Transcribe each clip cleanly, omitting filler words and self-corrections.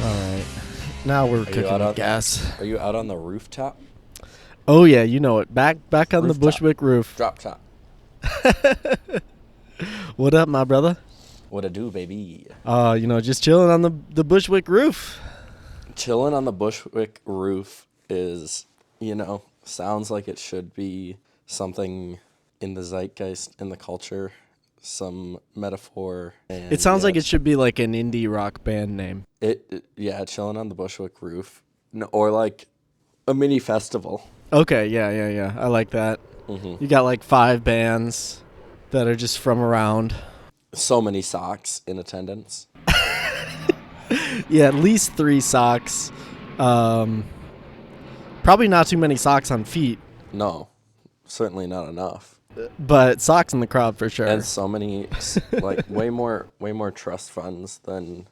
All right. Now we're Are you cooking out with on gas. Are you out on the rooftop? Oh yeah, you know it. Back on the Rooftop. Bushwick roof. Drop top. What up, my brother? What a do, baby? Just chilling on the Bushwick roof. Chilling on the Bushwick roof is, sounds like it should be something in the zeitgeist, in the culture, some metaphor. And It sounds like it should be like an indie rock band name. Chilling on the Bushwick roof, or like a mini festival. Okay, yeah. I like that. Mm-hmm. You got like 5 bands that are just from around. So many socks in attendance. Yeah, at least 3 socks. Probably not too many socks on feet, No, certainly not enough. but socks in the crowd for sure. And so many, like way more trust funds than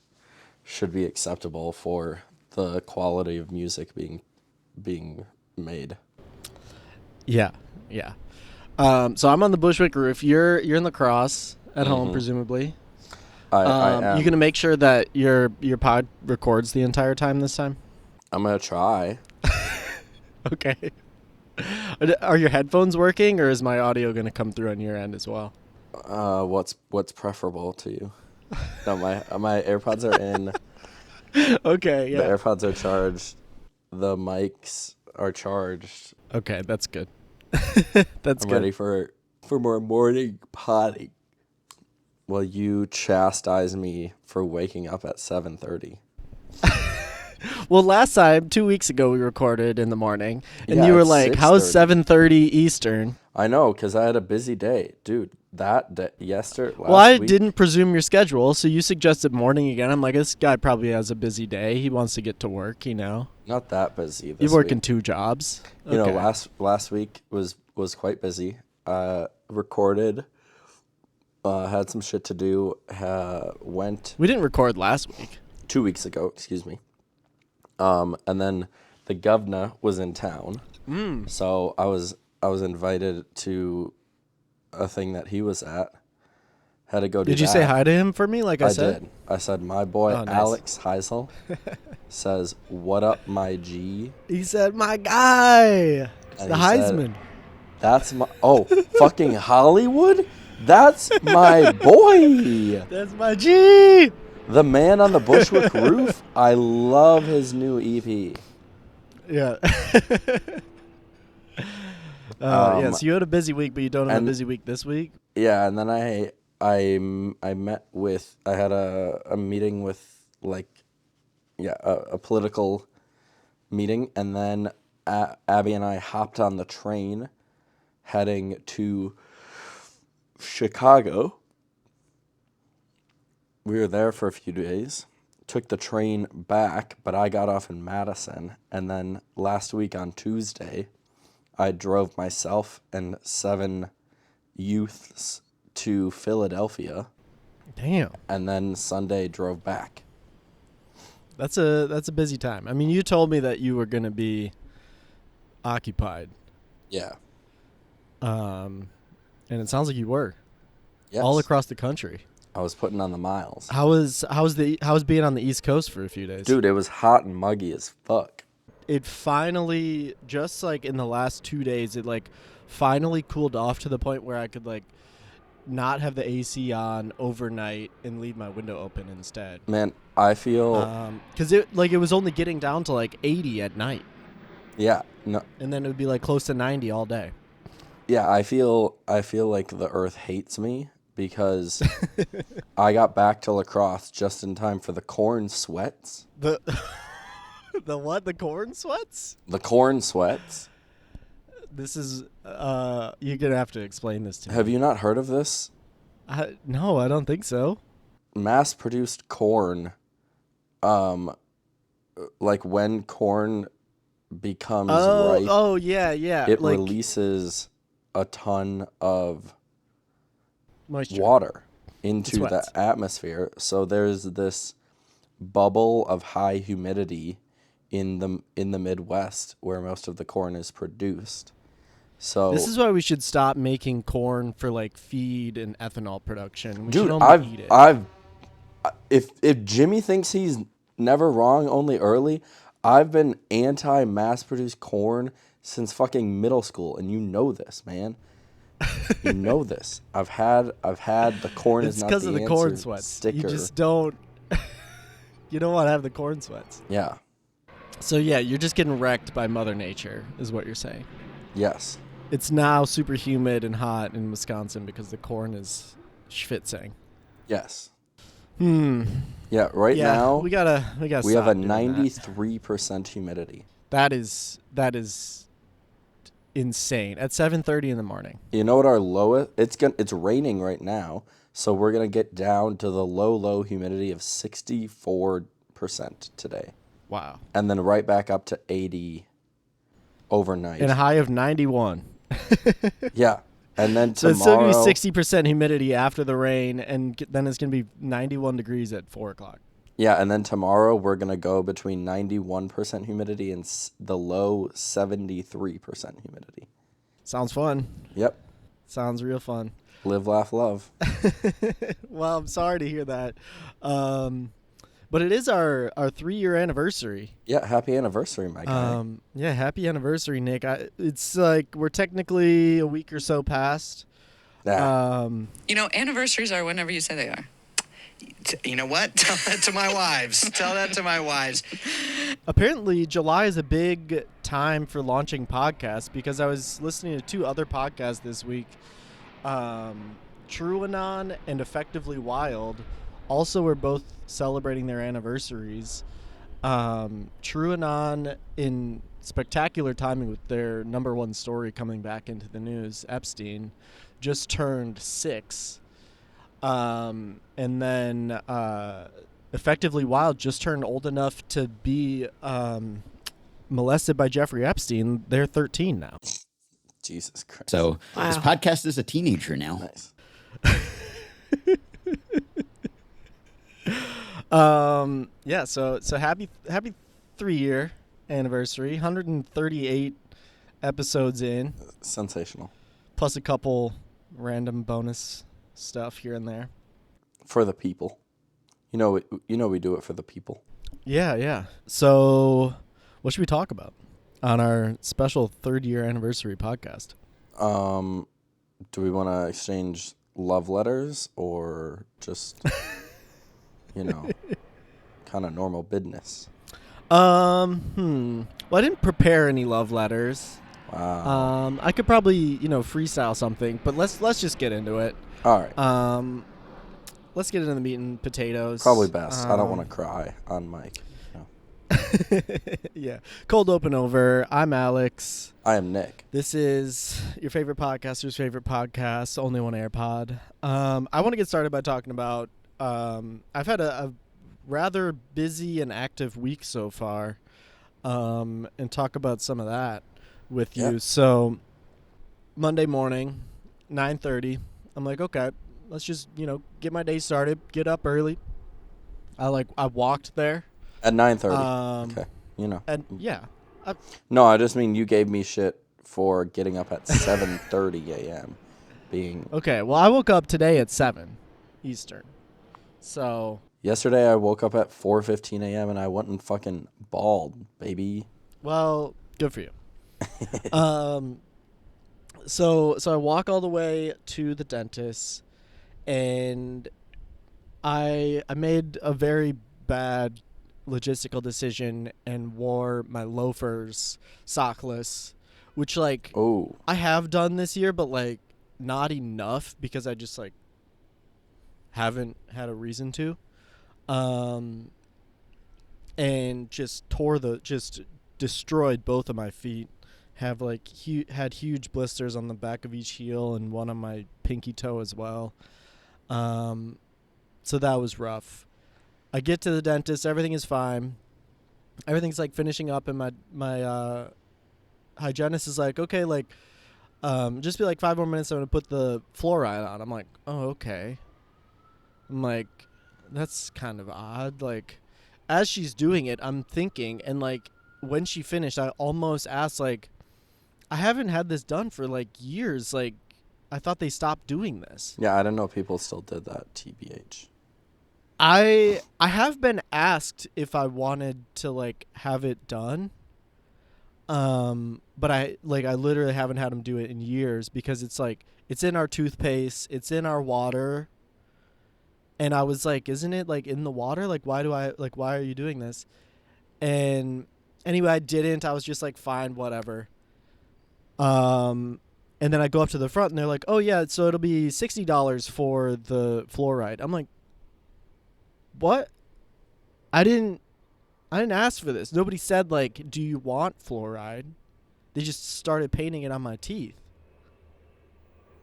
should be acceptable for the quality of music being made. Yeah. So I'm on the Bushwick roof. You're in the cross at home, presumably. I am. You gonna make sure that your pod records the entire time this time? I'm gonna try. Okay. Are your headphones working, or is my audio gonna come through on your end as well? What's preferable to you? No, my AirPods are in. Okay, yeah. The AirPods are charged. The mics are charged. Okay, that's good. That's I'm good. ready for more morning potty. Will you chastise me for waking up at 7:30? Well, last time, 2 weeks ago, we recorded in the morning, and Yeah, you were it's like, "How's 6:30 7:30 Eastern?" I know, because I had a busy day. Dude, that day, last Well, I week, didn't presume your schedule, so you suggested morning again. I'm like, this guy probably has a busy day. He wants to get to work, not that busy this You're working week. 2 jobs. Last week was quite busy. Recorded, had some shit to do, went We didn't record last week. 2 weeks ago, excuse me. And then the governor was in town. So I was invited to a thing that he was at. Had to go do Did you that. say hi to him for me, like I said? Did. I said, my boy Oh, nice. Alex Heisel says, "What up, my G?" He said, "My guy, it's And the he said, Heisman." That's my fucking Hollywood. That's my boy. That's my G. The man on the Bushwick roof. I love his new EP. Yeah. So you had a busy week, but you don't have a busy week this week? Yeah, and then I met with, I had a meeting with a political meeting, and then Abby and I hopped on the train heading to Chicago. We were there for a few days, took the train back, but I got off in Madison, and then last week on Tuesday, I drove myself and 7 youths to Philadelphia. Damn. And then Sunday drove back. That's a busy time. I mean, you told me that you were going to be occupied. Yeah. And it sounds like you were. Yes. All across the country. I was putting on the miles. How was being on the East Coast for a few days? Dude, it was hot and muggy as fuck. It finally, just like in the last 2 days, it like finally cooled off to the point where I could like not have the AC on overnight and leave my window open instead. Man, I feel because it was only getting down to like 80 at night. Yeah, no. And then it would be like close to 90 all day. Yeah, I feel like the earth hates me because I got back to La Crosse just in time for the corn sweats. The what? The corn sweats? The corn sweats. This is you're gonna have to explain this to me. Have you not heard of this? No, I don't think so. Mass-produced corn, like when corn becomes ripe. Oh, yeah. It releases a ton of moisture, water into the atmosphere. So there's this bubble of high humidity in the Midwest where most of the corn is produced. So this is why we should stop making corn for like feed and ethanol production. We dude, should only eat it. if Jimmy thinks he's never wrong, only early. I've been anti-mass-produced corn since fucking middle school, and you know this, man. You know this. I've had the corn It's is not because the of the answer corn sweats. sticker. You just don't. You don't want to have the corn sweats. Yeah. So yeah, you're just getting wrecked by Mother Nature, is what you're saying. Yes. It's now super humid and hot in Wisconsin because the corn is schwitzing. Yes. Yeah, right now we gotta we have a stop doing that. 93% humidity. That is insane. At 7:30 in the morning. You know what our lowest? It's raining right now, so we're gonna get down to the low humidity of 64% today. Wow. And then right back up to 80 overnight. And a high of 91. Yeah. And then So tomorrow, it's still going to be 60% humidity after the rain, and then it's going to be 91 degrees at 4 o'clock. yeah, and then tomorrow we're going to go between 91% humidity and the low 73% humidity. Sounds fun. Yep. Sounds real fun. Live, laugh, love. Well, I'm sorry to hear that. But it is our 3-year anniversary. Yeah, happy anniversary, my guy. Yeah, happy anniversary, Nick. It's like we're technically a week or so past. Anniversaries are whenever you say they are. You know what? Tell that to my wives. Tell that to my wives. Apparently, July is a big time for launching podcasts because I was listening to 2 other podcasts this week. TrueAnon and Effectively Wild also were both celebrating their anniversaries. TrueAnon, in spectacular timing with their number 1 story coming back into the news, Epstein, just turned 6. And then Effectively Wild just turned old enough to be molested by Jeffrey Epstein. They're 13 now. Jesus Christ. So this podcast is a teenager now. Nice. Yeah, so happy 3-year anniversary, 138 episodes in, Sensational. plus a couple random bonus stuff here and there. For the people. We do it for the people. Yeah. So what should we talk about on our special 3rd-year anniversary podcast? Do we want to exchange love letters or just kind of normal business? Well, I didn't prepare any love letters. Wow. I could probably, freestyle something, but let's just get into it. All right. Let's get into the meat and potatoes. Probably best. I don't want to cry on mic. Yeah. Cold open over. I'm Alex. I am Nick. This is your favorite podcaster's favorite podcast, Only One AirPod. I want to get started by talking about I've had a rather busy and active week so far, and talk about some of that with you. So Monday morning, 9:30, I'm like, okay, let's just, get my day started, get up early. I walked there. At 9:30. Okay. And yeah. No, I just mean you gave me shit for getting up at 7:30 a.m. being... Okay, well, I woke up today at 7 Eastern. So... Yesterday I woke up at 4:15 a.m. and I went and fucking bawled, baby. Well, good for you. So I walk all the way to the dentist, and I made a very bad logistical decision and wore my loafers sockless, which I have done this year, but not enough because I just haven't had a reason to. And just destroyed both of my feet. Have had huge blisters on the back of each heel and one on my pinky toe as well. So that was rough. I get to the dentist, everything is fine. Everything's finishing up, and my hygienist is okay, just be 5 more minutes, I'm gonna put the fluoride on. I'm like, oh, okay. I'm like, that's kind of odd. As she's doing it, I'm thinking, and when she finished, I almost asked, I haven't had this done for years. I thought they stopped doing this. Yeah, I didn't know people still did that, TBH. I have been asked if I wanted to like have it done. But I literally haven't had him do it in years because it's like it's in our toothpaste, it's in our water. And I was like, isn't it like in the water? Like why are you doing this? And anyway, I didn't. I was just like, fine, whatever. And then I go up to the front and they're like, oh yeah, so it'll be $60 for the fluoride. I'm like, what? I didn't ask for this. Nobody said like, do you want fluoride? They just started painting it on my teeth.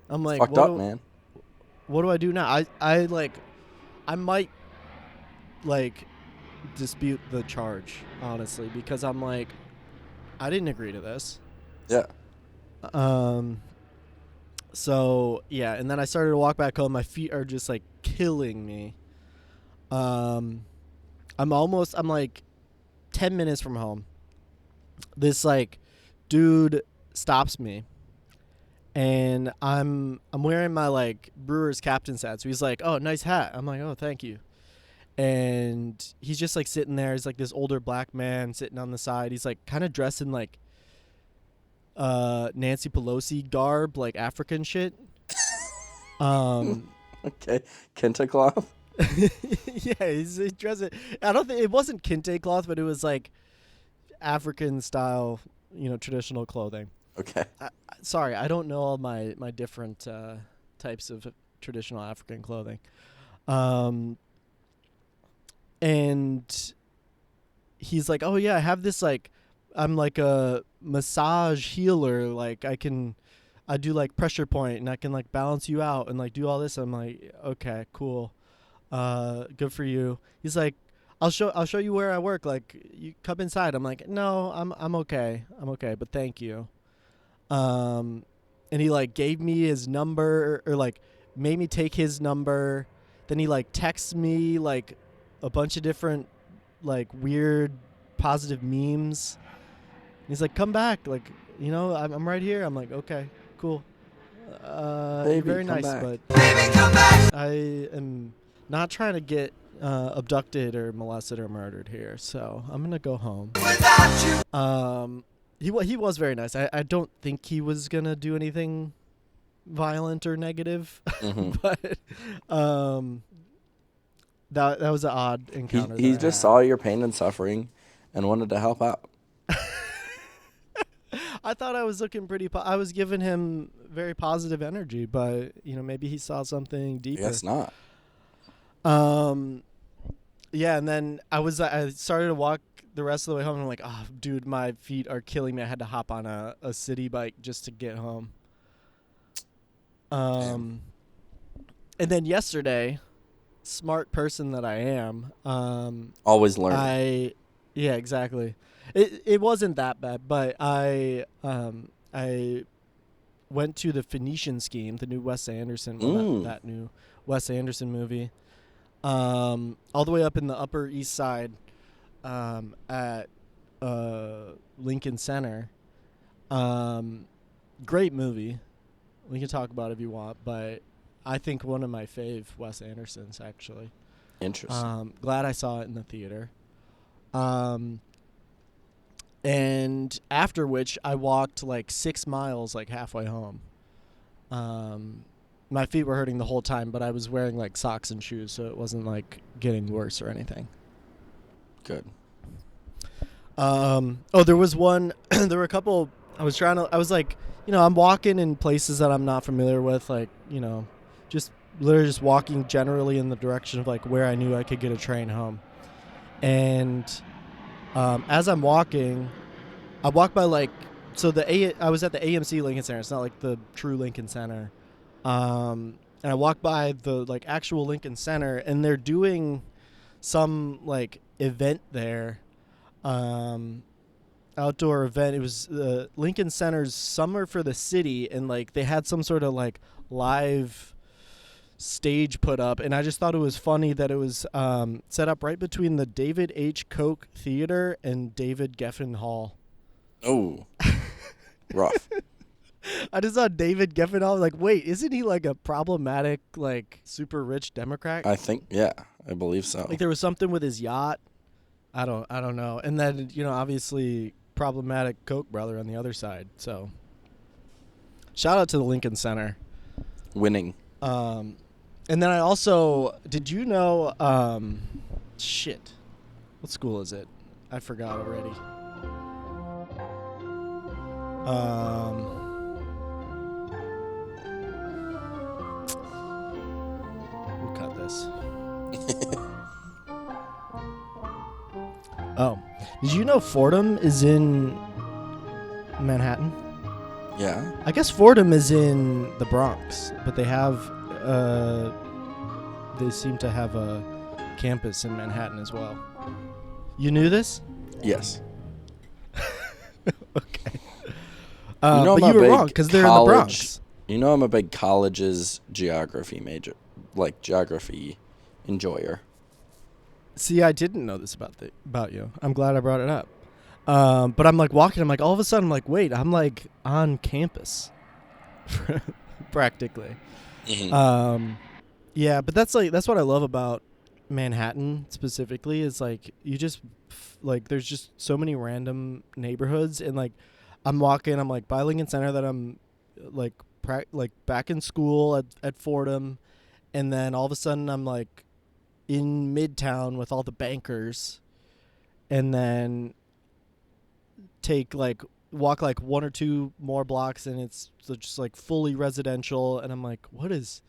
I'm like, Fucked up, man. What do I do now? I might like dispute the charge, honestly, because I'm like, I didn't agree to this. Yeah. So yeah, and then I started to walk back home. My feet are just like killing me. I'm like 10 minutes from home. This like dude stops me, and I'm wearing my like Brewers captain's hat. So he's like, "Oh, nice hat." I'm like, "Oh, thank you." And he's just like sitting there. He's like this older black man sitting on the side. He's like kind of dressed in like Nancy Pelosi garb, like African shit. Okay, kente cloth. Yeah, he's dressed. I don't think it wasn't kente cloth, but it was like African style, traditional clothing. Okay. Sorry, I don't know all my different types of traditional African clothing. And he's like, "Oh yeah, I have this like, I'm like a massage healer. Like I do like pressure point and I can like balance you out and like do all this." I'm like, "Okay, cool. Good for you." He's like, I'll show you where I work. Like, you come inside." I'm like, "No, I'm okay. I'm okay, but thank you." And he like gave me his number or like made me take his number. Then he like texts me like a bunch of different like weird positive memes. He's like, "Come back. Like, I'm right here." I'm like, "Okay, cool. Baby, very come nice, back. but baby, come back. I am not trying to get abducted or molested or murdered here, so I'm gonna go home." Without you. He was very nice. I don't think he was gonna do anything violent or negative, Mm-hmm. but that was an odd encounter. He just saw your pain and suffering, and wanted to help out. I thought I was looking pretty. I was giving him very positive energy, but maybe he saw something deeper. I guess not. Yeah, and then I started to walk the rest of the way home, and I'm like, "Oh, dude, my feet are killing me." I had to hop on a city bike just to get home. And then yesterday, smart person that I am, Always learning. Yeah, exactly. It wasn't that bad, but I went to the Phoenician Scheme, the new Wes Anderson, that new Wes Anderson movie, all the way up in the Upper East Side, at Lincoln Center. Great movie. We can talk about it if you want, but I think one of my fave Wes Andersons, actually. Interesting. Glad I saw it in the theater. And after which I walked like 6 miles, like halfway home. My feet were hurting the whole time, but I was wearing like socks and shoes, so it wasn't like getting worse or anything. Good. There was one. There were a couple. I was like, I'm walking in places that I'm not familiar with, like, just literally just walking generally in the direction of like where I knew I could get a train home. And as I'm walking, I walk by like, so I was at the AMC Lincoln Center. It's not like the true Lincoln Center. And I walk by the like actual Lincoln Center, and they're doing some like event there, outdoor event. It was Lincoln Center's Summer for the City, and like they had some sort of like live stage put up, and I just thought it was funny that it was set up right between the David H. Koch Theater and David Geffen Hall. Oh, rough. I just saw David Geffen. I was like, wait, isn't he like a problematic, like super rich Democrat? I think, yeah, I believe so. Like there was something with his yacht. I don't know. And then obviously problematic Koch brother on the other side. So shout out to the Lincoln Center. Winning. And then I also did you know? Shit, what school is it? I forgot already. We'll cut this. Oh, did you know Fordham is in Manhattan? Yeah. I guess Fordham is in the Bronx, but they seem to have a campus in Manhattan as well. You knew this? Yes. Okay. I'm but you a were big wrong because they're in the Bronx. I'm a big college's geography major, like geography enjoyer. See, I didn't know this about you. I'm glad I brought it up. But I'm like walking. I'm like all of a sudden I'm like, wait, I'm like on campus, practically. Mm-hmm. Yeah, but that's what I love about Manhattan specifically is like you just like there's just so many random neighborhoods and like I'm walking. I'm like by Lincoln Center that I'm like back in school at Fordham, and then all of a sudden I'm like in Midtown with all the bankers, and then walk like one or two more blocks and it's just like fully residential, and I'm like, what is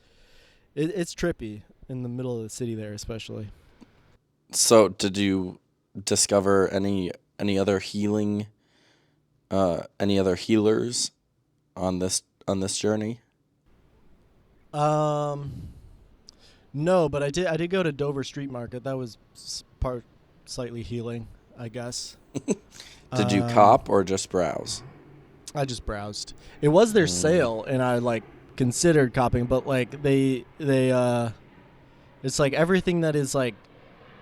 it's trippy in the middle of the city there especially. So did you discover any other healing any other healers on this journey? No, but I did go to Dover Street Market. That was slightly healing, I guess. Did you cop or just browse? I just browsed. It was their sale, and I like considered copping, but like they it's like everything that is like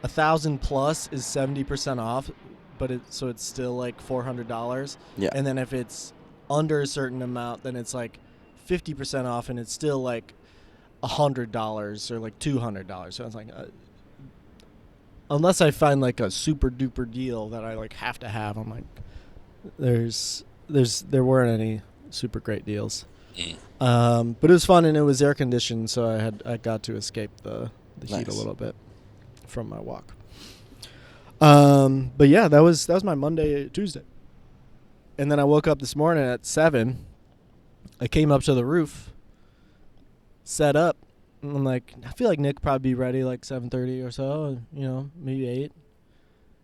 1,000 plus is 70% off, but it's still like $400. Yeah. And then if it's under a certain amount, then it's like 50% off, and it's still like $100 or like $200. So I was like, unless I find like a super duper deal that I like have to have, I'm like, there weren't any super great deals. But it was fun and it was air conditioned, so I got to escape the heat a little bit from my walk. But yeah, that was my Tuesday. And then I woke up this morning at 7. I came up to the roof, set up, and I'm like, I feel like Nick probably be ready like 7:30 or so, maybe 8.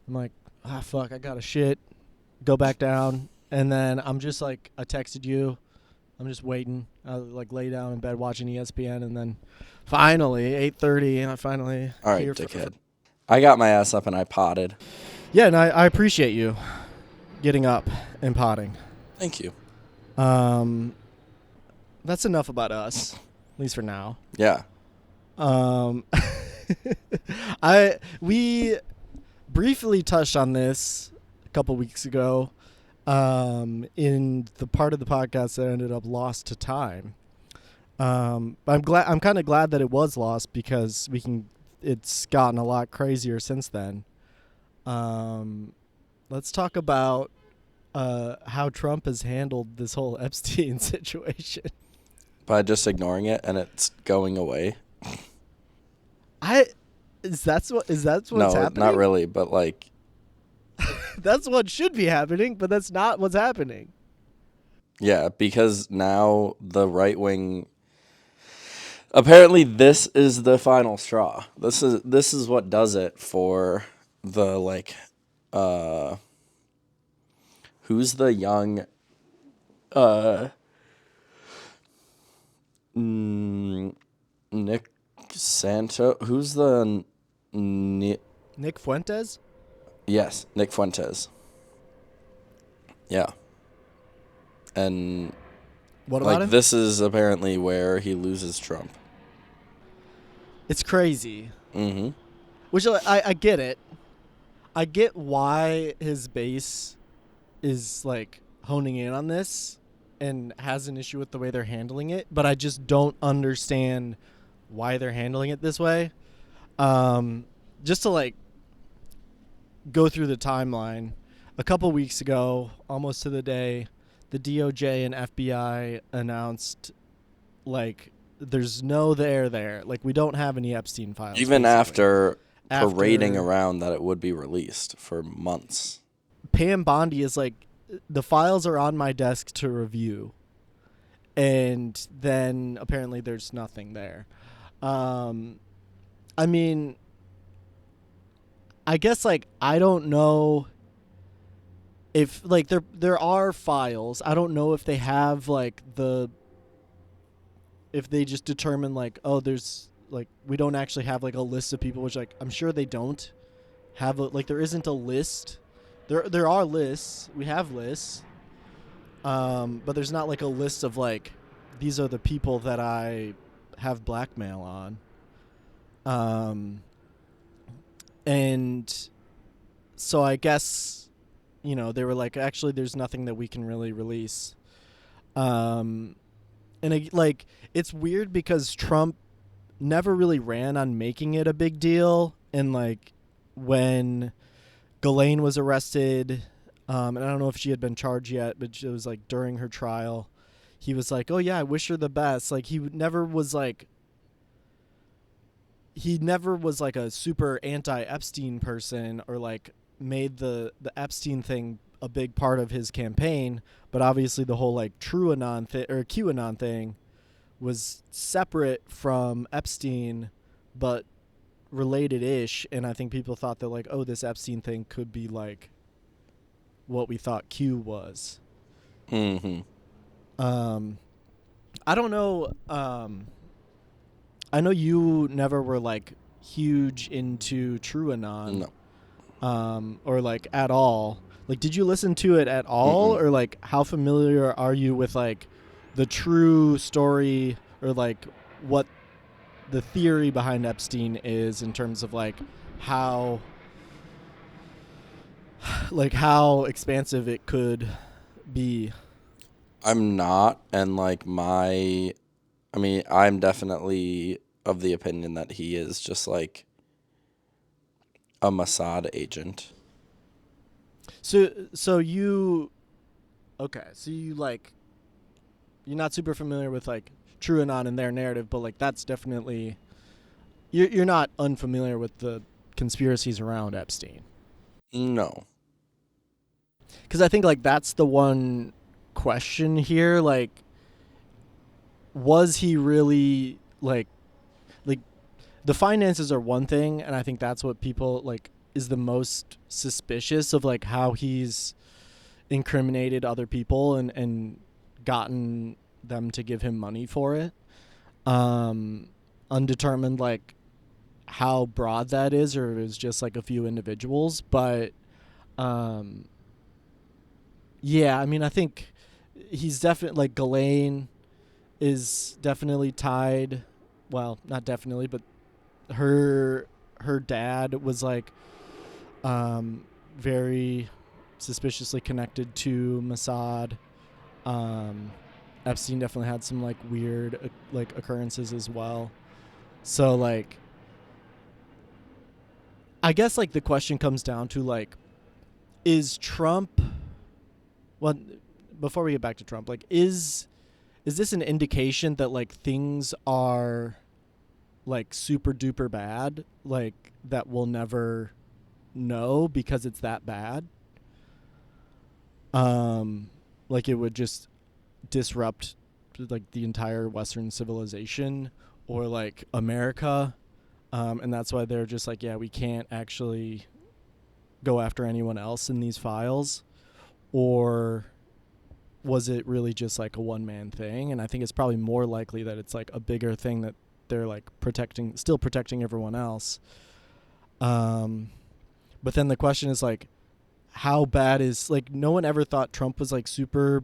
I'm like, fuck, I gotta shit, go back down, and then I'm just like, I texted you, I'm just waiting. I like lay down in bed watching ESPN, and then finally 8:30, and I finally. All right, dickhead. I got my ass up and I potted. Yeah, and I appreciate you getting up and potting. Thank you. That's enough about us, at least for now. Yeah. We briefly touched on this a couple weeks ago, in the part of the podcast that ended up lost to time. I'm kind of glad that it was lost because it's gotten a lot crazier since then. Let's talk about how Trump has handled this whole Epstein situation. By just ignoring it and it's going away. Is that what's no, happening? Not really, but like that's what should be happening, but that's not what's happening. Yeah, because now the right wing apparently this is the final straw. This is what does it for the like who's the young Nick Santo? Who's the Nick Fuentes? Yes, Nick Fuentes. Yeah. And what about him? This is apparently where he loses Trump. It's crazy. Mm-hmm. Which I get it. I get why his base is like honing in on this and has an issue with the way they're handling it, but I just don't understand why they're handling it this way. Just to like go through the timeline, a couple weeks ago, almost to the day, the DOJ and FBI announced like there's no there. Like we don't have any Epstein files. Even basically. after parading around that it would be released for months. Pam Bondi is like, the files are on my desk to review, and then apparently there's nothing there. I mean, I guess like I don't know if like there are files. I don't know if they have like if they just determine like, oh, there's like we don't actually have like a list of people, which like I'm sure they don't have like there isn't a list. There are lists. We have lists. But there's not like a list of like these are the people that I have blackmail on. And so I guess, they were like, actually there's nothing that we can really release. And it's weird because Trump never really ran on making it a big deal. And like when Ghislaine was arrested, and I don't know if she had been charged yet, but it was like during her trial, he was like, oh yeah, I wish her the best. Like he never was like a super anti-Epstein person or like made the Epstein thing a big part of his campaign. But obviously the whole like QAnon thing was separate from Epstein, but related-ish. And I think people thought that like, oh, this Epstein thing could be like what we thought Q was. Mm-hmm. I don't know. I know you never were like huge into TrueAnon. No. Or like at all. Like, did you listen to it at all? Mm-mm. Or like how familiar are you with like the true story or like what the theory behind Epstein is in terms of like how expansive it could be? I'm not, and like I'm definitely of the opinion that he is just like a Mossad agent. So you like, you're not super familiar with like TrueAnon and their narrative, but like that's definitely you're not unfamiliar with the conspiracies around Epstein. No. Because I think like that's the one question here. Like, was he really like the finances are one thing, and I think that's what people like is the most suspicious of, like how he's incriminated other people and gotten them to give him money for it. Undetermined like how broad that is, or it was just like a few individuals, but yeah, I mean, I think he's definitely like Ghislaine is definitely tied. Well, not definitely, but her dad was like very suspiciously connected to Mossad. Epstein definitely had some like weird like occurrences as well. So like, I guess like the question comes down to like, is Trump? Well, before we get back to Trump, like is this an indication that like things are like super duper bad, like that we'll never know because it's that bad? Like it would just disrupt like the entire Western civilization or like America, and that's why they're just like, yeah, we can't actually go after anyone else in these files? Or was it really just like a one-man thing? And I think it's probably more likely that it's like a bigger thing that they're like still protecting everyone else. But then the question is like, how bad is, like, no one ever thought Trump was like super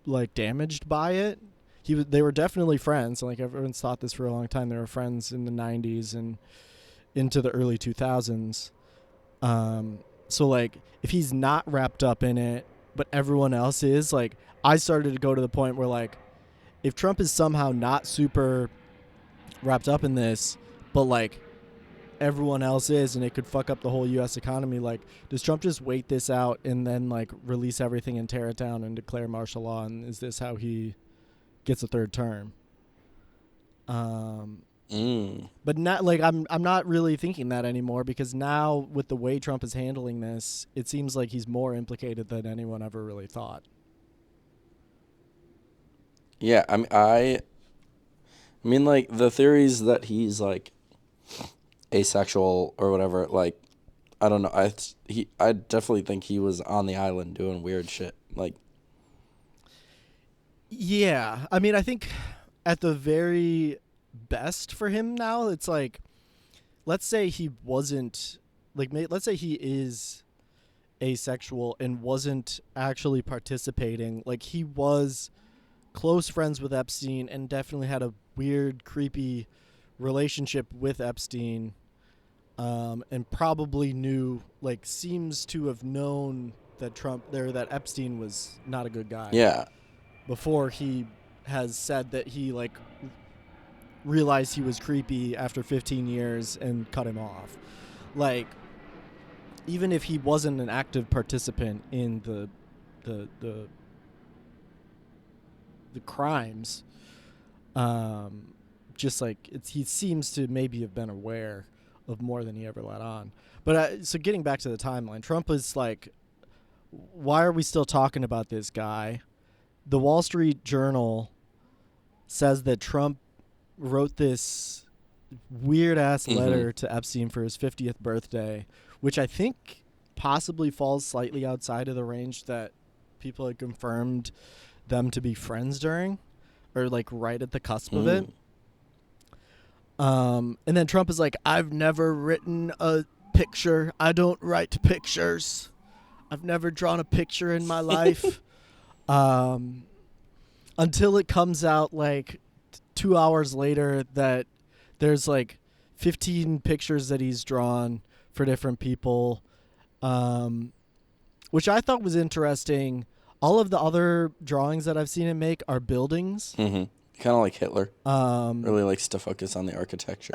like damaged by it. They were definitely friends. Like everyone's thought this for a long time. They were friends in the 90s and into the early 2000s. So like if he's not wrapped up in it, but everyone else is, like, I started to go to the point where, like, if Trump is somehow not super wrapped up in this, but, like, everyone else is, and it could fuck up the whole U.S. economy, like, does Trump just wait this out and then, like, release everything and tear it down and declare martial law, and is this how he gets a third term? But not, like, I'm not really thinking that anymore, because now with the way Trump is handling this, it seems like he's more implicated than anyone ever really thought. Yeah, I mean, like, the theories that he's, like, asexual or whatever, like, I don't know. I definitely think he was on the island doing weird shit. Like, yeah, I mean, I think at the very best for him now, it's like, let's say he wasn't, like, let's say he is asexual and wasn't actually participating. Like, he was close friends with Epstein and definitely had a weird, creepy relationship with Epstein, and probably knew, like, seems to have known that Epstein was not a good guy. yeah. Before he has said that he, like, realized he was creepy after 15 years and cut him off. Like, even if he wasn't an active participant in the crimes, just like he seems to maybe have been aware of more than he ever let on. But so getting back to the timeline, Trump is like, why are we still talking about this guy? The Wall Street Journal says that Trump wrote this weird ass letter to Epstein for his 50th birthday, which I think possibly falls slightly outside of the range that people had confirmed them to be friends during, or like right at the cusp of it. And then Trump is like, I've never written a picture. I don't write pictures. I've never drawn a picture in my life. Until it comes out like 2 hours later that there's like 15 pictures that he's drawn for different people, which I thought was interesting. All of the other drawings that I've seen him make are buildings. Kind of like Hitler. Really likes to focus on the architecture.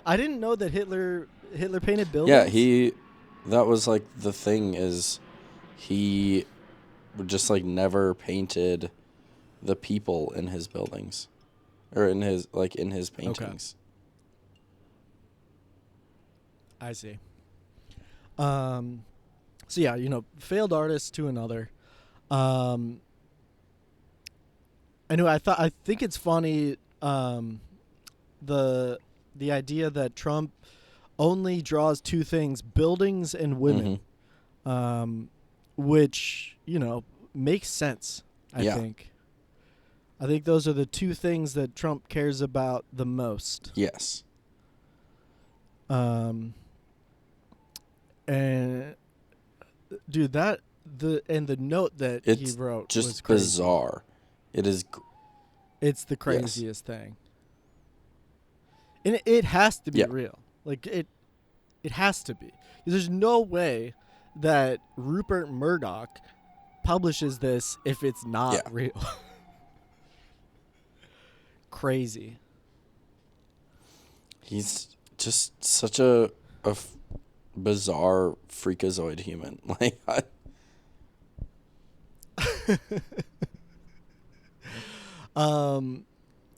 I didn't know that Hitler painted buildings. Yeah, that was like the thing, is he just like never painted the people in his buildings, or in his paintings. Okay. I see. So yeah, failed artist to another. I think it's funny, the idea that Trump only draws two things: buildings and women, which makes sense. I think those are the two things that Trump cares about the most. Yes. And dude, the note that he wrote just was crazy. bizarre. It's the craziest thing. And it has to be real. Like, it has to be. There's no way that Rupert Murdoch publishes this if it's not real. Crazy. He's just such a bizarre freakazoid human. Like,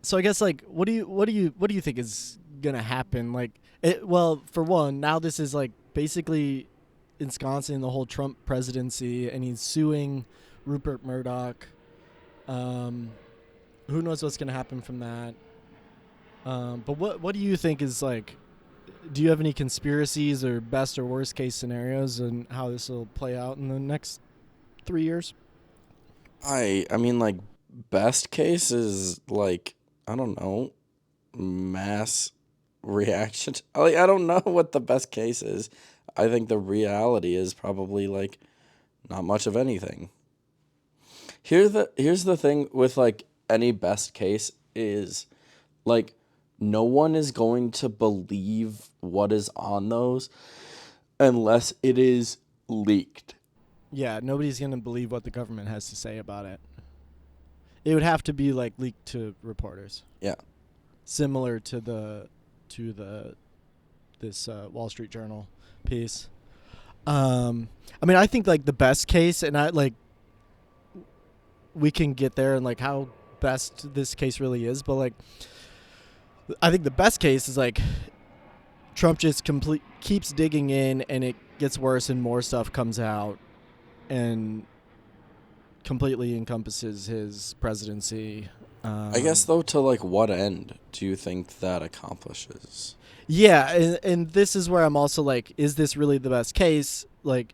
so I guess, like, what do you think is gonna happen? Like, well, for one, now this is like basically ensconcing the whole Trump presidency, and he's suing Rupert Murdoch. Who knows what's gonna happen from that? But what do you think is, like, do you have any conspiracies or best or worst case scenarios and how this will play out in the next 3 years? I mean, like, best case is, like, I don't know, mass reaction. Like, I don't know what the best case is. I think the reality is probably, like, not much of anything. Here's the thing with, like, any best case is, like, no one is going to believe what is on those unless it is leaked. Yeah, nobody's going to believe what the government has to say about it. It would have to be like leaked to reporters. Yeah. Similar to this Wall Street Journal piece. I mean, I think like the best case, and I like we can get there and like how best this case really is, but like I think the best case is like Trump just keeps digging in, and it gets worse and more stuff comes out and completely encompasses his presidency. I guess, though, to, like, what end do you think that accomplishes? Yeah, and this is where I'm also like, is this really the best case? Like,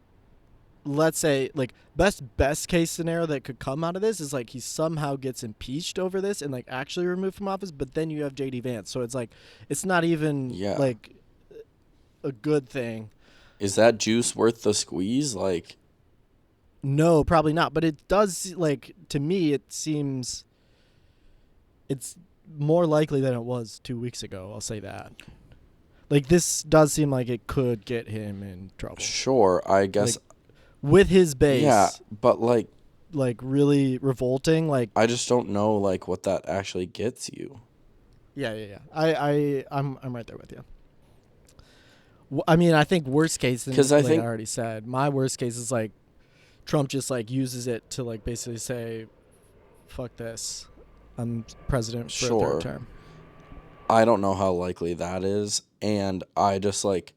let's say, like, best case scenario that could come out of this is, like, he somehow gets impeached over this and, like, actually removed from office, but then you have J.D. Vance. So it's, like, it's not even, like, a good thing. Is that juice worth the squeeze? Like... No, probably not. But it does, like, to me, it seems it's more likely than it was 2 weeks ago. I'll say that. Like, this does seem like it could get him in trouble. Sure, I guess. Like, with his base. Yeah, but, like... Like, really revolting. Like, I just don't know, like, what that actually gets you. Yeah. I'm right there with you. I mean, I think worst case, like I already said, my worst case is, like, Trump just, like, uses it to, like, basically say, fuck this. I'm president for a third term. I don't know how likely that is. And I just, like,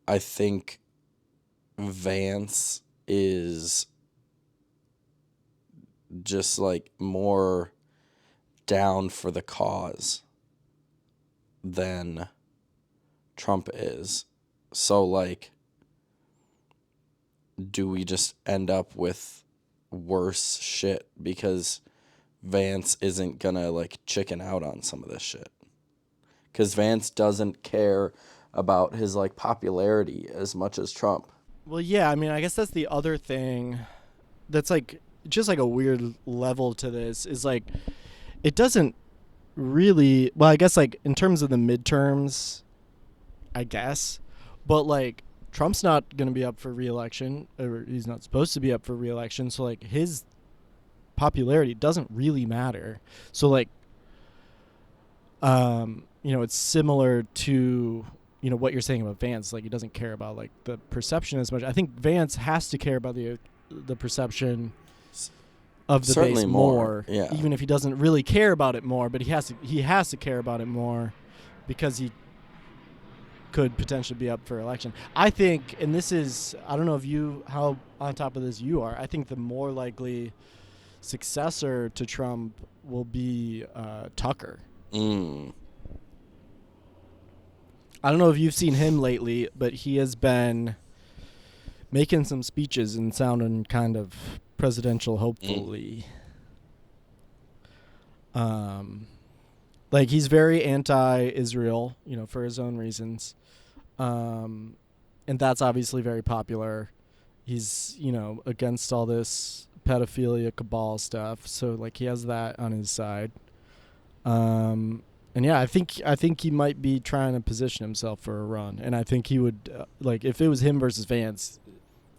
I think Vance is just, like, more down for the cause than Trump is. So, like, do we just end up with worse shit because Vance isn't gonna, like, chicken out on some of this shit? Because Vance doesn't care about his, like, popularity as much as Trump. Well, yeah, I mean, I guess that's the other thing that's, like, just, like, a weird level to this is, like, it doesn't really, well, I guess, like, in terms of the midterms, I guess, but, like, Trump's not going to be up for re-election, or he's not supposed to be up for re-election, so, like, his popularity doesn't really matter. So, like, you know, it's similar to, you know, what you're saying about Vance. Like, he doesn't care about, like, the perception as much. I think Vance has to care about the perception of the Certainly base more, yeah. Even if he doesn't really care about it more, but he has to care about it more because he could potentially be up for election. I think, and this is, I don't know if how on top of this you are, I think the more likely successor to Trump will be Tucker. I don't know if you've seen him lately, but he has been making some speeches and sounding kind of presidential hopefully. Like, he's very anti-Israel, you know, for his own reasons. And that's obviously very popular. He's, you know, against all this pedophilia cabal stuff. So, like, he has that on his side. And yeah, I think he might be trying to position himself for a run. And I think he would, like, if it was him versus Vance.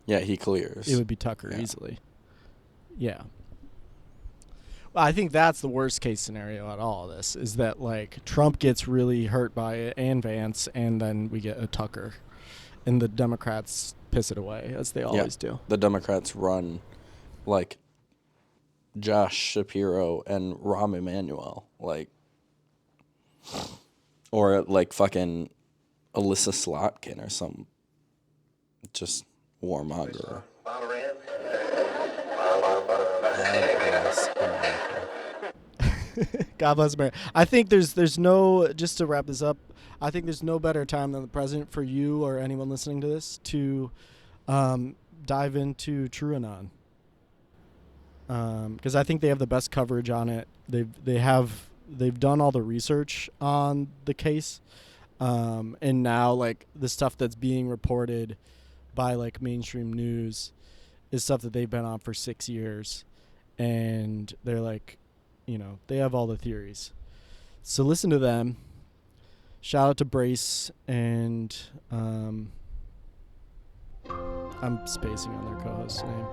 Yeah, he clears. It would be Tucker easily. Yeah. Well, I think that's the worst case scenario at all of this, is that, like, Trump gets really hurt by it and Vance, and then we get a Tucker. And the Democrats piss it away, as they always do. The Democrats run, like, Josh Shapiro and Rahm Emanuel, like, or, like, fucking Alyssa Slotkin or some just warmonger. God bless America. I think there's no, just to wrap this up, I think there's no better time than the present for you or anyone listening to this to dive into TrueAnon. Because I think they have the best coverage on it. They've done all the research on the case, and now, like, the stuff that's being reported by, like, mainstream news is stuff that they've been on for 6 years, and they're, like, you know, they have all the theories. So listen to them. Shout out to Brace and I'm spacing on their co-host's name.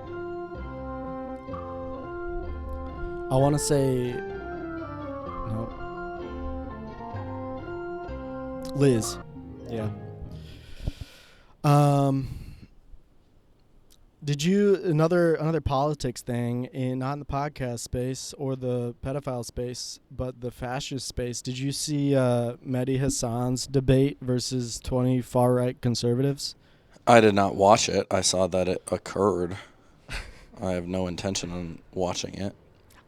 I want to say no. Liz. Yeah. Did you another politics thing not in the podcast space or the pedophile space, but the fascist space? Did you see Mehdi Hassan's debate versus 20 far right conservatives? I did not watch it. I saw that it occurred. I have no intention on watching it.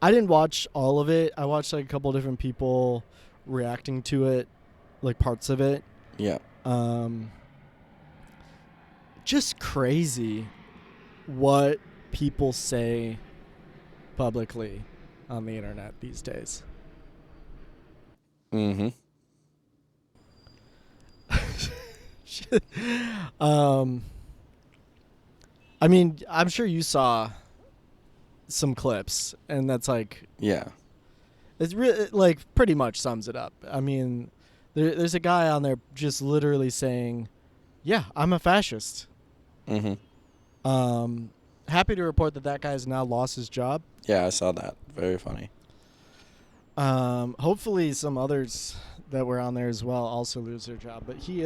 I didn't watch all of it. I watched like a couple different people reacting to it, like parts of it. Yeah. Just crazy what people say publicly on the internet these days. Mm-hmm. I mean, I'm sure you saw some clips, and that's like, Yeah. it's really like pretty much sums it up. I mean, there's a guy on there just literally saying, "Yeah, I'm a fascist." Mm-hmm. Happy to report that guy has now lost his job. Yeah, I saw that. Very funny. Hopefully some others that were on there as well also lose their job. But he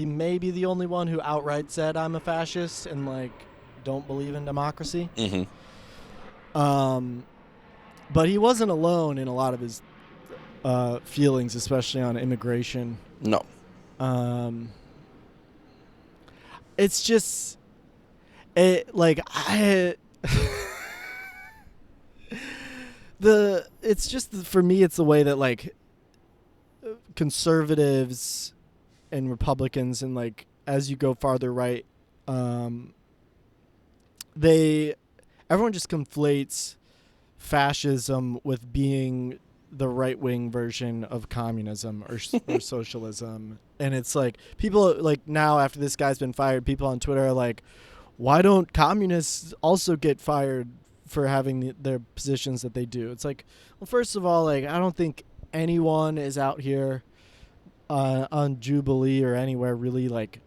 may be the only one who outright said I'm a fascist and like don't believe in democracy. Mm-hmm. But he wasn't alone in a lot of his feelings, especially on immigration. No. It's just for me it's the way that like conservatives and Republicans and like as you go farther right, everyone just conflates fascism with being the right-wing version of communism or socialism. And it's like people like now after this guy's been fired, people on Twitter are like, why don't communists also get fired for having their positions that they do? It's like, well, first of all, like I don't think anyone is out here on Jubilee or anywhere really like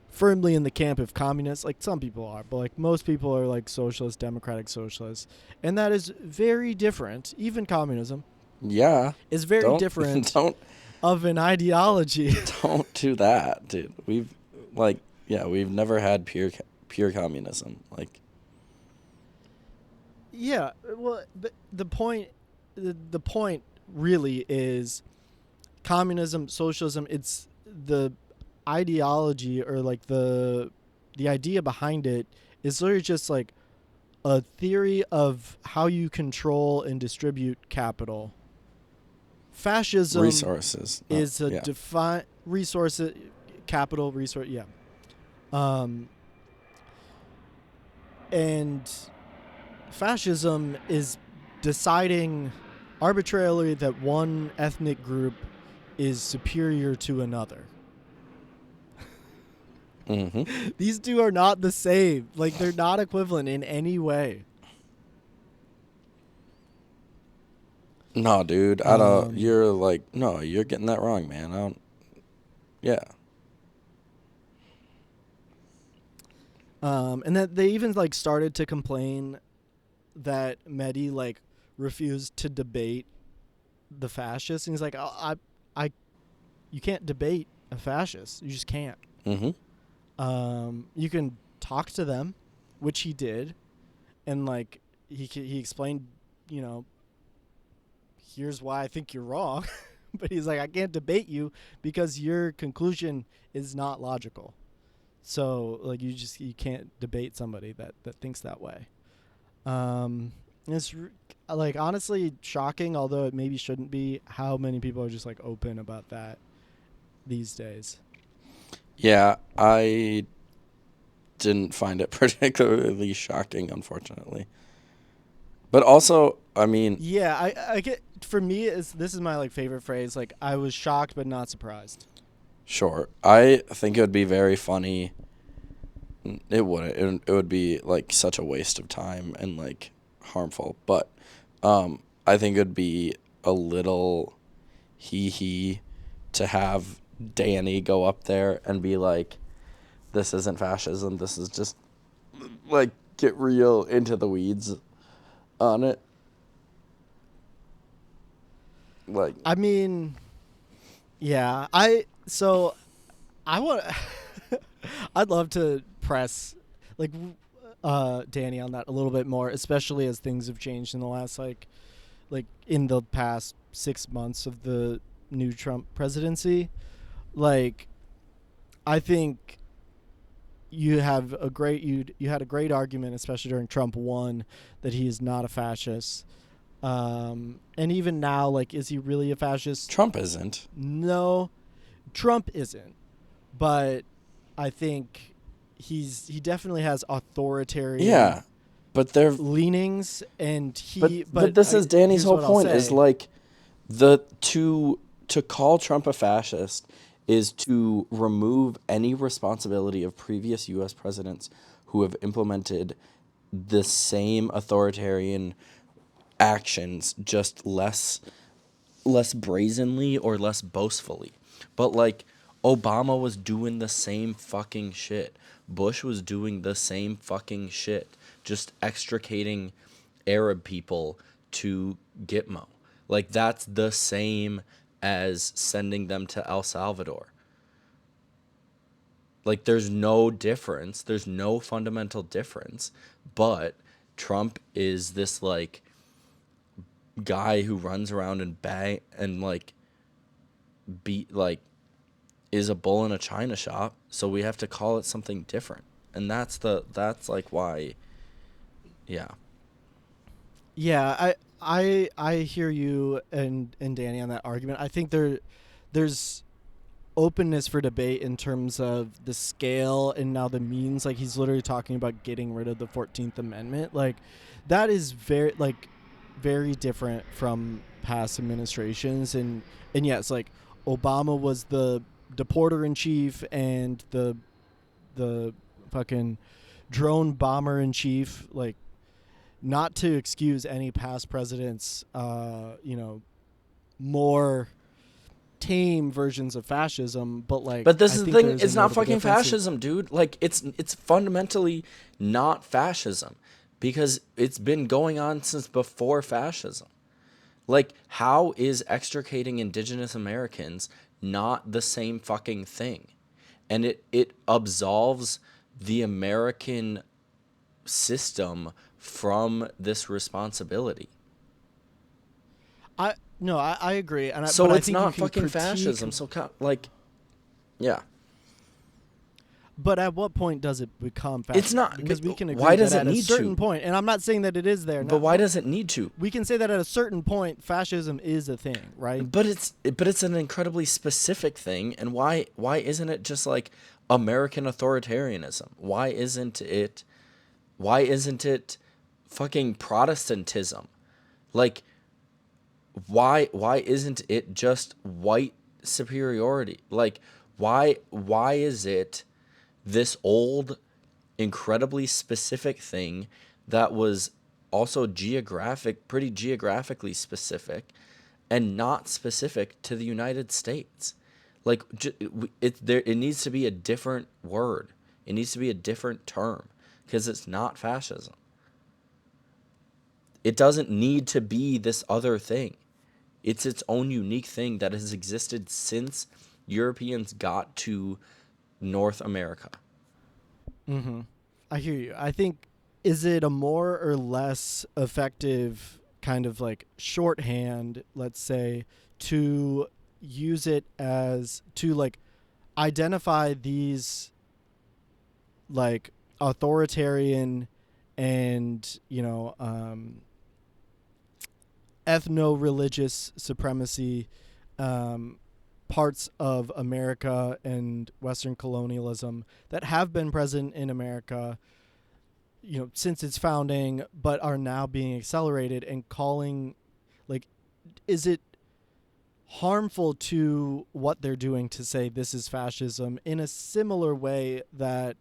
firmly in the camp of communists. Like some people are, but like most people are like socialist, democratic socialists, and that is very different. Even communism, Yeah. is very different of an ideology. Don't do that, dude. We've never had pure communism. Like, Yeah, well, but the point really is communism, socialism. It's the ideology or like the idea behind it is literally just like a theory of how you control and distribute capital. Fascism resources is a defined resources, capital resource. Yeah. And fascism is deciding arbitrarily that one ethnic group is superior to another. Mm-hmm. These two are not the same. Like, they're not equivalent in any way. No, dude. I don't. You're like, no, you're getting that wrong, man. I don't. Yeah. And that they even like started to complain that Mehdi like refused to debate the fascists, and he's like, you can't debate a fascist. You just can't. Mm-hmm. You can talk to them, which he did, and like he explained, you know, here's why I think you're wrong, but he's like, I can't debate you because your conclusion is not logical. So like you can't debate somebody that thinks that way. It's like honestly shocking, although it maybe shouldn't be, how many people are just like open about that these days. Yeah, I didn't find it particularly shocking, unfortunately. But also, I mean, yeah, I get, for me this is my like favorite phrase, like I was shocked but not surprised. sure. I think it would be very funny. It wouldn't. It would be like such a waste of time and like harmful. But I think it would be a little hee to have Danny go up there and be like, this isn't fascism. This is just like get real into the weeds on it. Like, I mean, yeah, I want I'd love to press like Danny on that a little bit more, especially as things have changed in the last like in the past 6 months of the new Trump presidency. Like, I think you have a great you had a great argument, especially during Trump 1, that he is not a fascist. And even now, like, is he really a fascist? Trump isn't. No, Trump isn't. But I think he definitely has authoritarian but they're leanings, and he. But this is Danny's here's whole what I'll point say. is like to call Trump a fascist is to remove any responsibility of previous U.S. presidents who have implemented the same authoritarian actions, just less brazenly or less boastfully. But like Obama was doing the same fucking shit. Bush was doing the same fucking shit, just extricating Arab people to Gitmo. Like, that's the same as sending them to El Salvador. Like, there's no difference. There's no fundamental difference. But Trump is this, like, guy who runs around and bang and, like, is a bull in a china shop. So we have to call it something different. And that's like why, yeah. Yeah, I hear you and Danny on that argument. I think there's openness for debate in terms of the scale and now the means. Like, he's literally talking about getting rid of the 14th Amendment. Like, that is very different from past administrations. And yes, like, Obama was the deporter in chief and the fucking drone bomber in chief. Like, not to excuse any past presidents, more tame versions of fascism, but like. But this I is the think thing. there's It's a not notable fucking difference. fascism, dude. Like, it's fundamentally not fascism because it's been going on since before fascism. Like, how is extricating indigenous Americans not the same fucking thing? And it absolves the American system from this responsibility. I agree, and So but I it's think not you can fucking critique, fascism. So, like, yeah. But at what point does it become fascism? It's not, because we can agree why does that it at need a certain to? point, and I'm not saying that it is there. But why does it need to? We can say that at a certain point, fascism is a thing, right? But it's an incredibly specific thing, and why isn't it just like American authoritarianism? Why isn't it fucking Protestantism? Like, why isn't it just white superiority? Like, why is it this old, incredibly specific thing that was also pretty geographically specific, and not specific to the United States? Like, it needs to be a different word. It needs to be a different term because it's not fascism. It doesn't need to be this other thing. It's its own unique thing that has existed since Europeans got to North America. Mm-hmm. I hear you. I think, is it a more or less effective kind of like shorthand, let's say, to use it as to like identify these like authoritarian and ethno-religious supremacy parts of America and Western colonialism that have been present in America, since its founding, but are now being accelerated, and calling, like, is it harmful to what they're doing to say this is fascism in a similar way that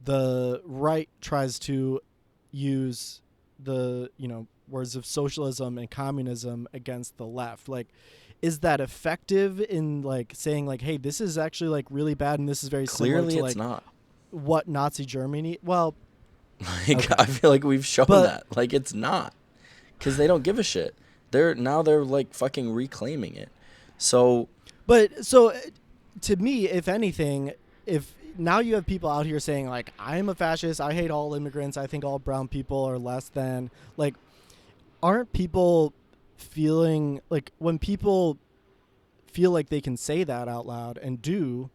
the right tries to use the, words of socialism and communism against the left? Like, is that effective in like saying like, hey, this is actually like really bad and this is very Clearly similar to it's like not. what Nazi Germany. Well, Like, okay. I feel like we've shown But- that. Like, it's not. Because they don't give a shit. They're like fucking reclaiming it. So But so to me, if anything, if now you have people out here saying like, I'm a fascist, I hate all immigrants, I think all brown people are less than, like, aren't people feeling like when people feel like they can say that out loud and do,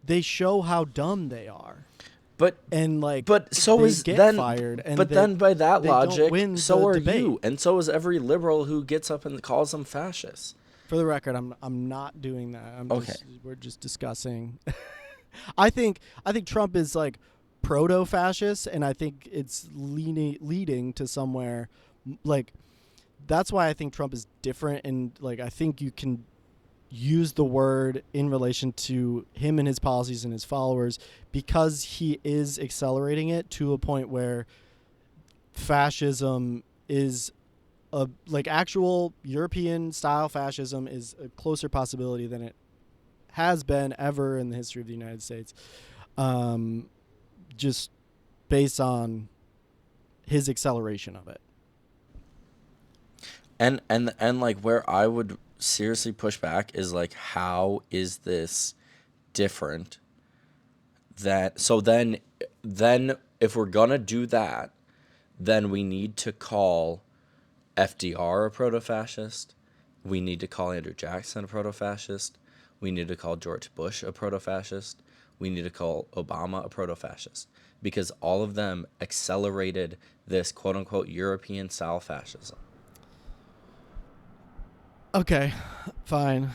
they show how dumb they are. But And like, so they is get then fired. And but then by that they don't logic, win so the are debate. you, and so is every liberal who gets up and calls them fascists. For the record, I'm not doing that. Okay. We're just discussing. I think Trump is like proto-fascist, and I think it's leading to somewhere like that's why I think Trump is different. And like I think you can use the word in relation to him and his policies and his followers because he is accelerating it to a point where fascism is like actual European style fascism is a closer possibility than it has been ever in the history of the United States. Just based on his acceleration of it. And like where I would seriously push back is like, how is this different that so then if we're gonna do that, then we need to call FDR a proto-fascist, we need to call Andrew Jackson a proto-fascist, we need to call George Bush a proto-fascist, we need to call Obama a proto-fascist, because all of them accelerated this quote-unquote European style fascism. Okay, fine.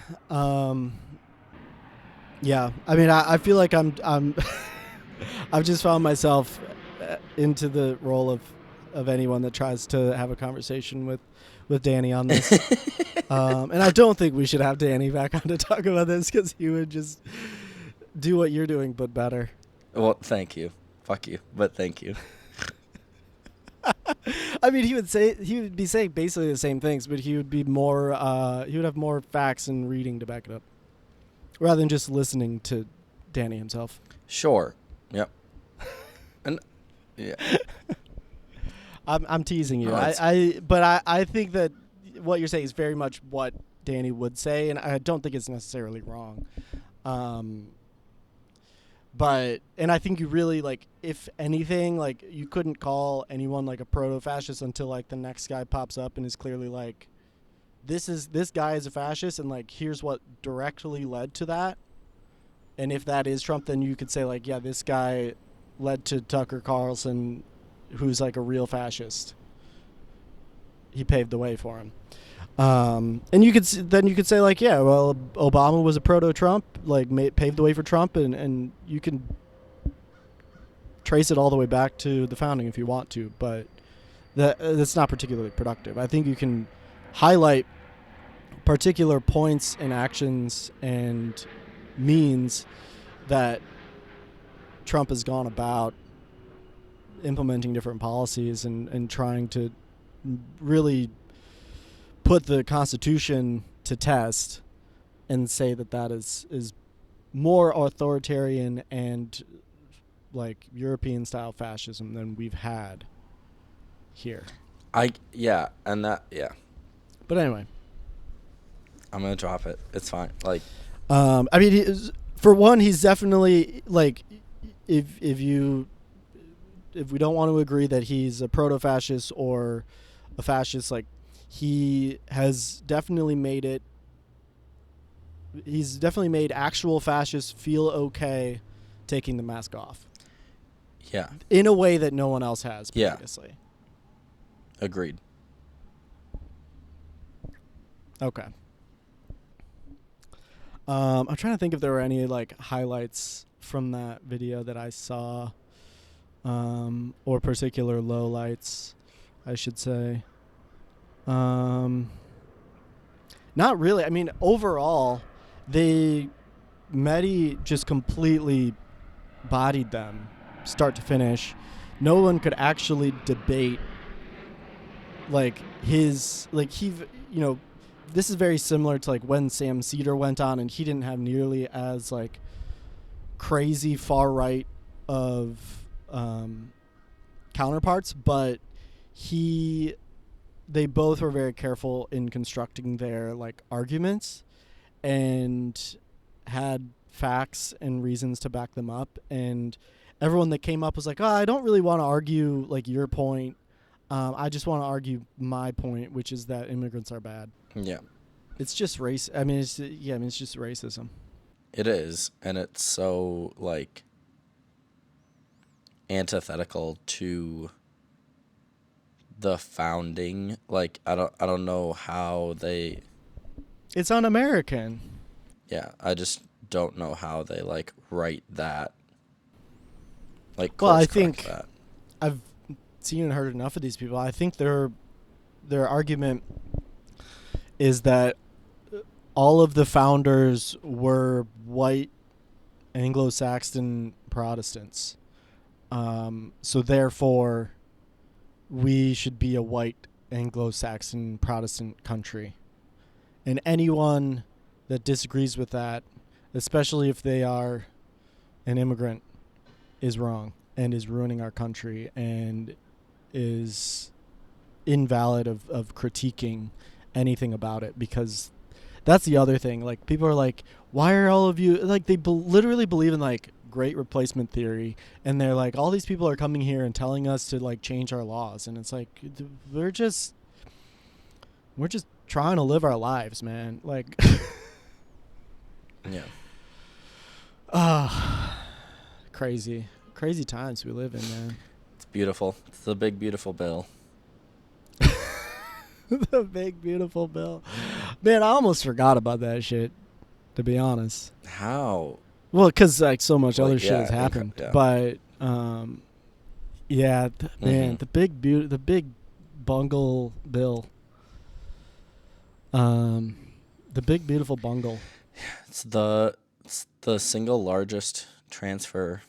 Yeah, I mean, I feel like I'm I've just found myself into the role of anyone that tries to have a conversation with Danny on this. And I don't think we should have Danny back on to talk about this because he would just do what you're doing, but better. Well, thank you. Fuck you, but thank you. I mean, he would be saying basically the same things, but he would be more. He would have more facts and reading to back it up, rather than just listening to Danny himself. Sure. Yep. And yeah. I'm teasing you. No, I think that what you're saying is very much what Danny would say, and I don't think it's necessarily wrong. And I think you really, like, if anything, like, you couldn't call anyone, like, a proto-fascist until, like, the next guy pops up and is clearly, like, this guy is a fascist, and, like, here's what directly led to that. And if that is Trump, then you could say, like, yeah, this guy led to Tucker Carlson, who's, like, a real fascist. He paved the way for him. And you could say like, yeah, well, Obama was a proto-Trump, like paved the way for Trump, and you can trace it all the way back to the founding if you want to, but that's not particularly productive. I think you can highlight particular points and actions and means that Trump has gone about implementing different policies and trying to really put the Constitution to test and say that is more authoritarian and like European style fascism than we've had here. And But anyway, I'm gonna drop it. It's fine. Like, I mean, for one, he's definitely like, if we don't want to agree that he's a proto-fascist or a fascist, like, he has definitely made it. He's definitely made actual fascists feel okay taking the mask off. yeah, In a way that no one else has previously. agreed. Okay. I'm trying to think if there were any like highlights from that video that I saw, or particular lowlights, I should say. Not really. I mean, overall, Mehdi just completely bodied them, start to finish. No one could actually debate, like, this is very similar to, like, when Sam Cedar went on, and he didn't have nearly as, like, crazy far-right of counterparts, but they both were very careful in constructing their like arguments and had facts and reasons to back them up. And everyone that came up was like, "Oh, I don't really want to argue like your point. I just want to argue my point, which is that immigrants are bad." Yeah. It's just race. I mean, it's just racism. It is, and it's so like antithetical to the founding. Like I don't know how they. It's un-American. Yeah, I just don't know how they like write that. Like, Well, I course correct think that. I've seen and heard enough of these people. I think their argument is that all of the founders were white Anglo-Saxon Protestants. So therefore, we should be a white Anglo-Saxon Protestant country. And anyone that disagrees with that, especially if they are an immigrant, is wrong and is ruining our country and is invalid of critiquing anything about it, because that's the other thing. Like, people are like, why are all of you like, they literally believe in like great replacement theory, and they're like, all these people are coming here and telling us to like change our laws, and it's like, we're just trying to live our lives, man. Like Yeah. Crazy times we live in, man. It's beautiful. It's the big beautiful bill. The big beautiful bill. Man, I almost forgot about that shit, to be honest. How? Well, because like so much Well, other shit has yeah, happened. yeah. But yeah, man, the big bungle bill. The big beautiful bungle. It's the single largest transfer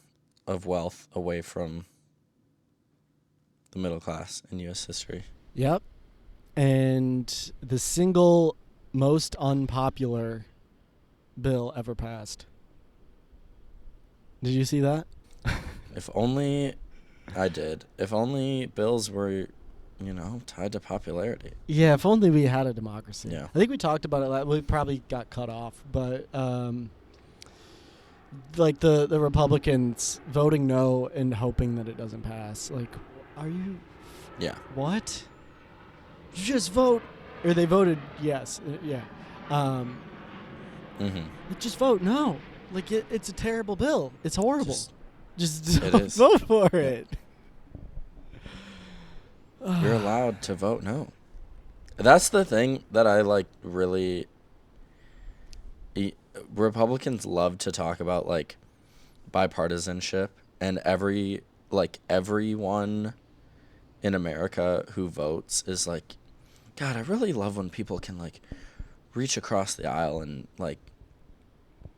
of wealth away from the middle class in U.S. history. Yep. And the single most unpopular bill ever passed. Did you see that? If only I did. If only bills were, tied to popularity. Yeah, if only we had a democracy. Yeah. I think we talked about it. We probably got cut off, but like the Republicans voting no and hoping that it doesn't pass. Like, are you? Yeah. What? Just vote, or they voted yes. Yeah. Just vote no. Like, it's a terrible bill. It's horrible. Just it don't is. vote for it. You're allowed to vote no. That's the thing that I like really. Republicans love to talk about like bipartisanship, and everyone in America who votes is like, God, I really love when people can like reach across the aisle and like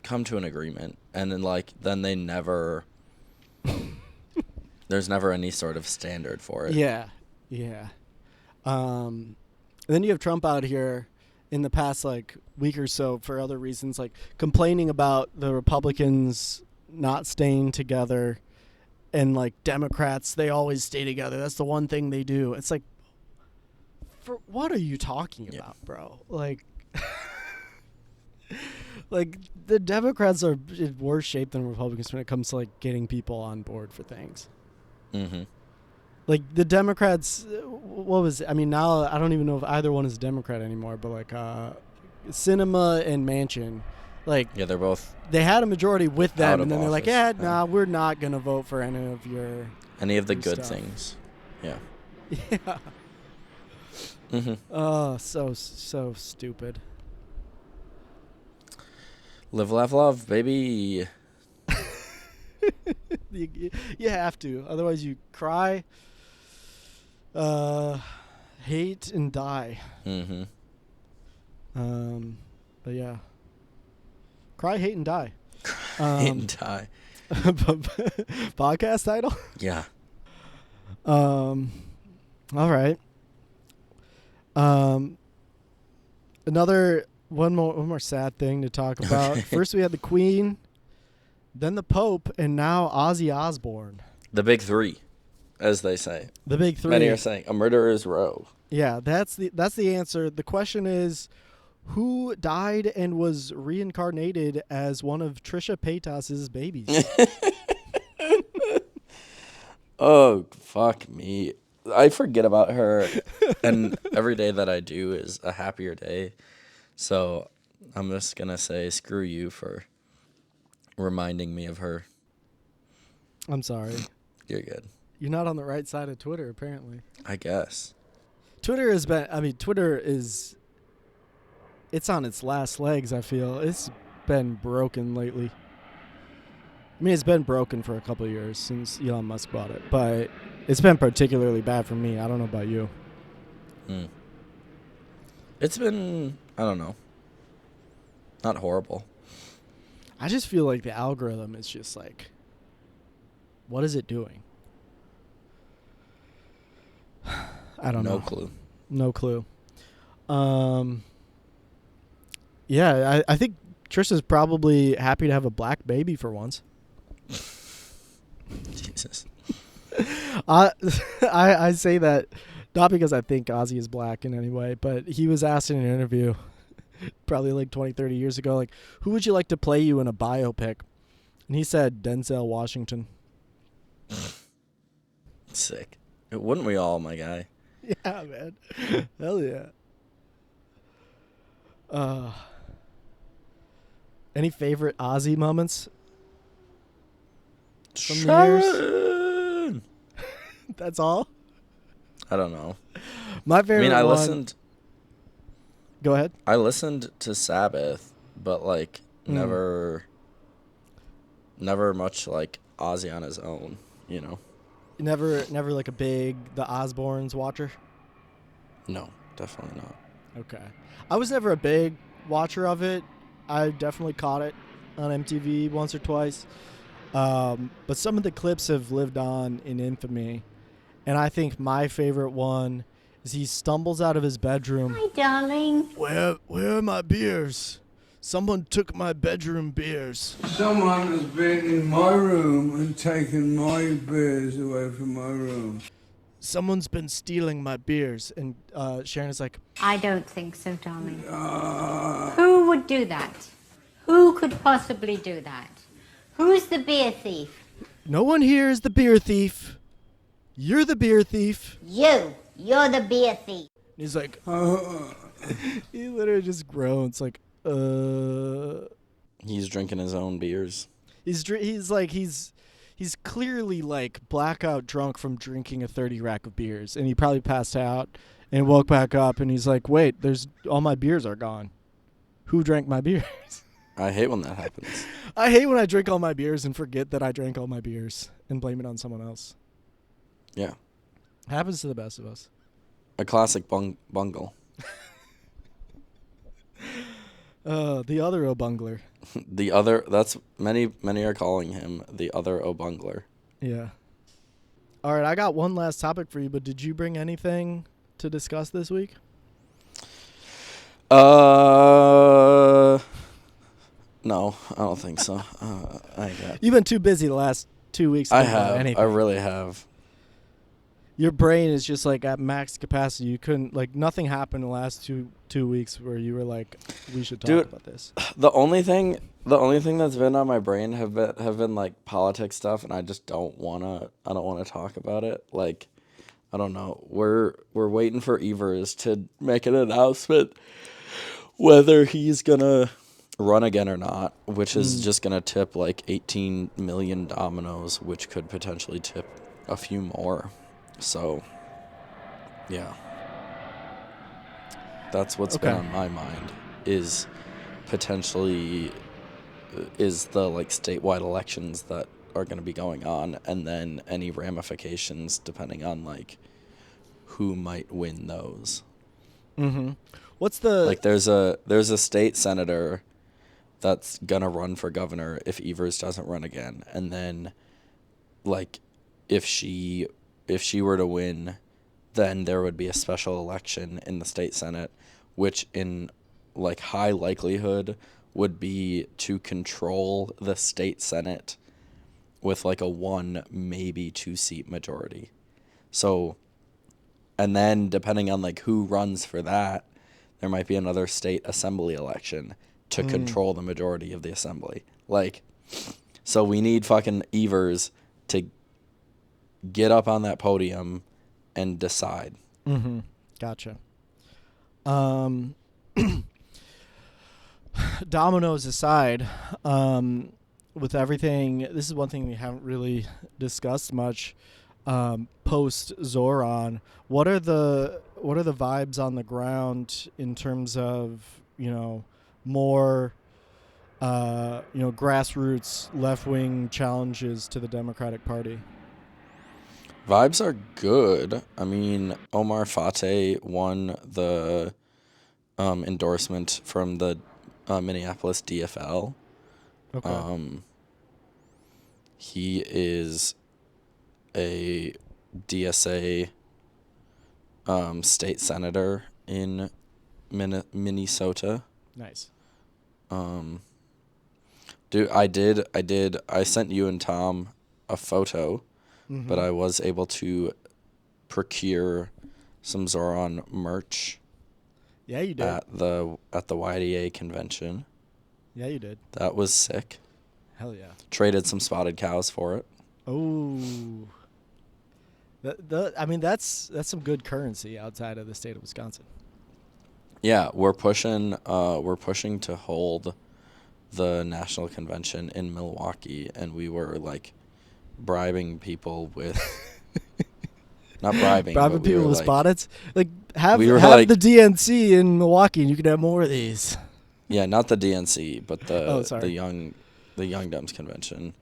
come to an agreement, and then they never. There's never any sort of standard for it. Yeah. And then you have Trump out here in the past like week or so for other reasons, like complaining about the Republicans not staying together, and like Democrats, they always stay together. That's the one thing they do. It's like, for what are you talking about, bro? Like, like the Democrats are in worse shape than Republicans when it comes to like getting people on board for things. Mm-hmm. Like the Democrats, what was it? I mean, now I don't even know if either one is a Democrat anymore, but like Sinema and Manchin, like, Yeah, they're both they had a majority with them, out and of then they're like, office, nah, we're not going to vote for any of your any of the new good stuff. things. Yeah. Yeah. Mm-hmm. Oh, so stupid. Live, laugh, love, baby. You have to. Otherwise you cry, hate, and die. Mm-hmm. But yeah. Cry, hate, and die. And die. Podcast title? Yeah. All right. One more sad thing to talk about. Okay. First we had the Queen then the Pope, and now Ozzy Osbourne. The big three, as they say. The big three. Many are saying a murderer's row. Yeah, that's the answer. The question is, who died and was reincarnated as one of Trisha Paytas's babies? Oh, fuck me. I forget about her, and every day that I do is a happier day. So I'm just going to say screw you for reminding me of her. I'm sorry. You're good. You're not on the right side of Twitter, apparently. I guess. Twitter is, it's on its last legs, I feel. It's been broken lately. I mean, it's been broken for a couple of years since Elon Musk bought it, but it's been particularly bad for me. I don't know about you. It's been, I don't know, not horrible. I just feel like the algorithm is just like, what is it doing? I don't know. No clue. No clue. Yeah, I think Trisha's probably happy to have a black baby for once. Jesus. I say that not because I think Ozzy is black in any way, but he was asked in an interview probably like 20, 30 years ago, like, who would you like to play you in a biopic? And he said Denzel Washington. Sick. Wouldn't we all, my guy? Yeah, man. Hell yeah. Any favorite Ozzy moments? From the years? Sharon! That's all? I don't know. My favorite I one... listened... Go ahead. I listened to Sabbath, but, like, never much, like, Ozzy on his own, you know? Never like a big The Osbournes watcher? No, definitely not. Okay. I was never a big watcher of it. I definitely caught it on MTV once or twice. But some of the clips have lived on in infamy. And I think my favorite one is he stumbles out of his bedroom. Hi, darling. Where are my beers? Someone took my bedroom beers. Someone has been in my room and taken my beers away from my room. Someone's been stealing my beers. And Sharon is like, I don't think so, darling. Who would do that? Who could possibly do that? Who's the beer thief? no one here is the beer thief. You're the beer thief. You're the beer thief. And he's like, he literally just groans like, He's drinking his own beers. He's clearly like blackout drunk from drinking a 30 rack of beers, and he probably passed out and woke back up, and he's like, wait, all my beers are gone. Who drank my beers? I hate when that happens. I hate when I drink all my beers and forget that I drank all my beers and blame it on someone else. Yeah. Happens to the best of us. A classic bungle. The other O'Bungler. The other, that's, many are calling him the other O'Bungler. Yeah. All right, I got one last topic for you, but did you bring anything to discuss this week? No, I don't think so. You've been too busy the last 2 weeks. I to think about have. anything. I really have. Your brain is just like at max capacity. You couldn't, like, nothing happened the last two weeks where you were like, we should talk about this. The only thing that's been on my brain have been like politics stuff, and I just don't wanna talk about it. Like, I don't know. We're waiting for Evers to make an announcement whether he's gonna run again or not, which is just gonna tip like 18 million dominoes, which could potentially tip a few more. So, yeah. That's what's been on my mind, is potentially is the like statewide elections that are going to be going on, and then any ramifications depending on like who might win those. Mm-hmm. What's the like? There's a state senator that's gonna run for governor if Evers doesn't run again, and then like if she were to win, then there would be a special election in the state senate, which in like high likelihood would be to control the state Senate with like a 1, maybe 2 seat majority. So, and then depending on like who runs for that, there might be another state assembly election to control the majority of the assembly. Like, so we need fucking Evers to get up on that podium and decide. Mm-hmm. Gotcha. Dominoes aside, with everything, this is one thing we haven't really discussed much. Post Zoran, what are the vibes on the ground in terms of, you know, more grassroots left-wing challenges to the Democratic Party? Vibes are good. I mean, Omar Fateh won the endorsement from the Minneapolis DFL. Okay. He is a DSA state senator in Minnesota. Nice. Dude, I sent you and Tom a photo, but I was able to procure some Zoran merch. Yeah, you did. At the YDA convention. Yeah, you did. That was sick. Hell yeah. Traded some spotted cows for it. Oh. I mean, that's some good currency outside of the state of Wisconsin. Yeah, we're pushing to hold the national convention in Milwaukee, and we were like bribing people with not bribing people we with like, spotteds. Like have we were have like, the DNC in Milwaukee, and you can have more of these. Yeah, not the DNC, but the Young Dems convention.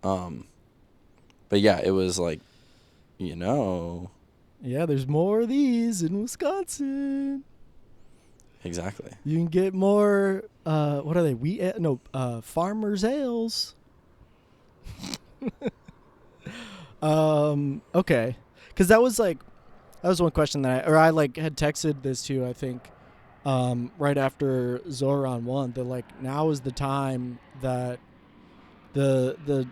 But yeah, it was like, you know. Yeah, there's more of these in Wisconsin. Exactly. You can get more. What are they? Farmers ales. Okay, because that was one question that I had texted this to, I think, right after Zoran won, that like now is the time that the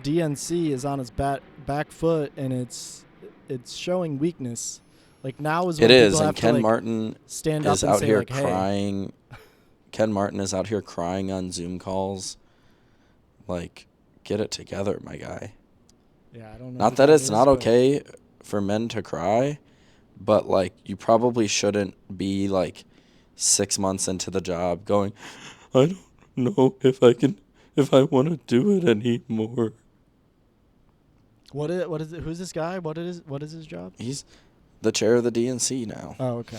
DNC is on its back foot and it's showing weakness. Like now is when it people is, have and to Ken like Martin stand up is and out say here like, hey. crying. Ken Martin is out here crying on Zoom calls. Like, get it together, my guy. Yeah, I don't know. Not that it's not okay for men to cry, but like you probably shouldn't be like 6 months into the job going, I don't know if I want to do it anymore. What is it? Who's this guy? What is his job? He's the chair of the DNC now. Oh, okay.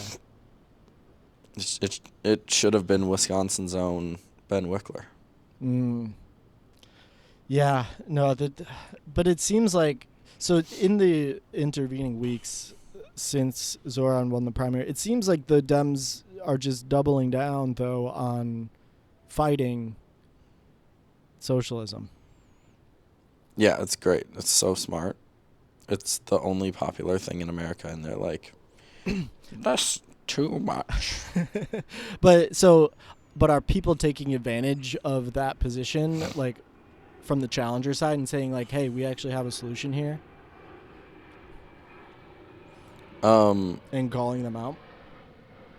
It should have been Wisconsin's own Ben Wickler. Yeah, no, but it seems like, so in the intervening weeks since Zoran won the primary, it seems like the Dems are just doubling down, though, on fighting socialism. Yeah, it's great. It's so smart. It's the only popular thing in America, and they're like, that's too much. But are people taking advantage of that position, like, from the challenger side and saying, like, hey, we actually have a solution here? And calling them out?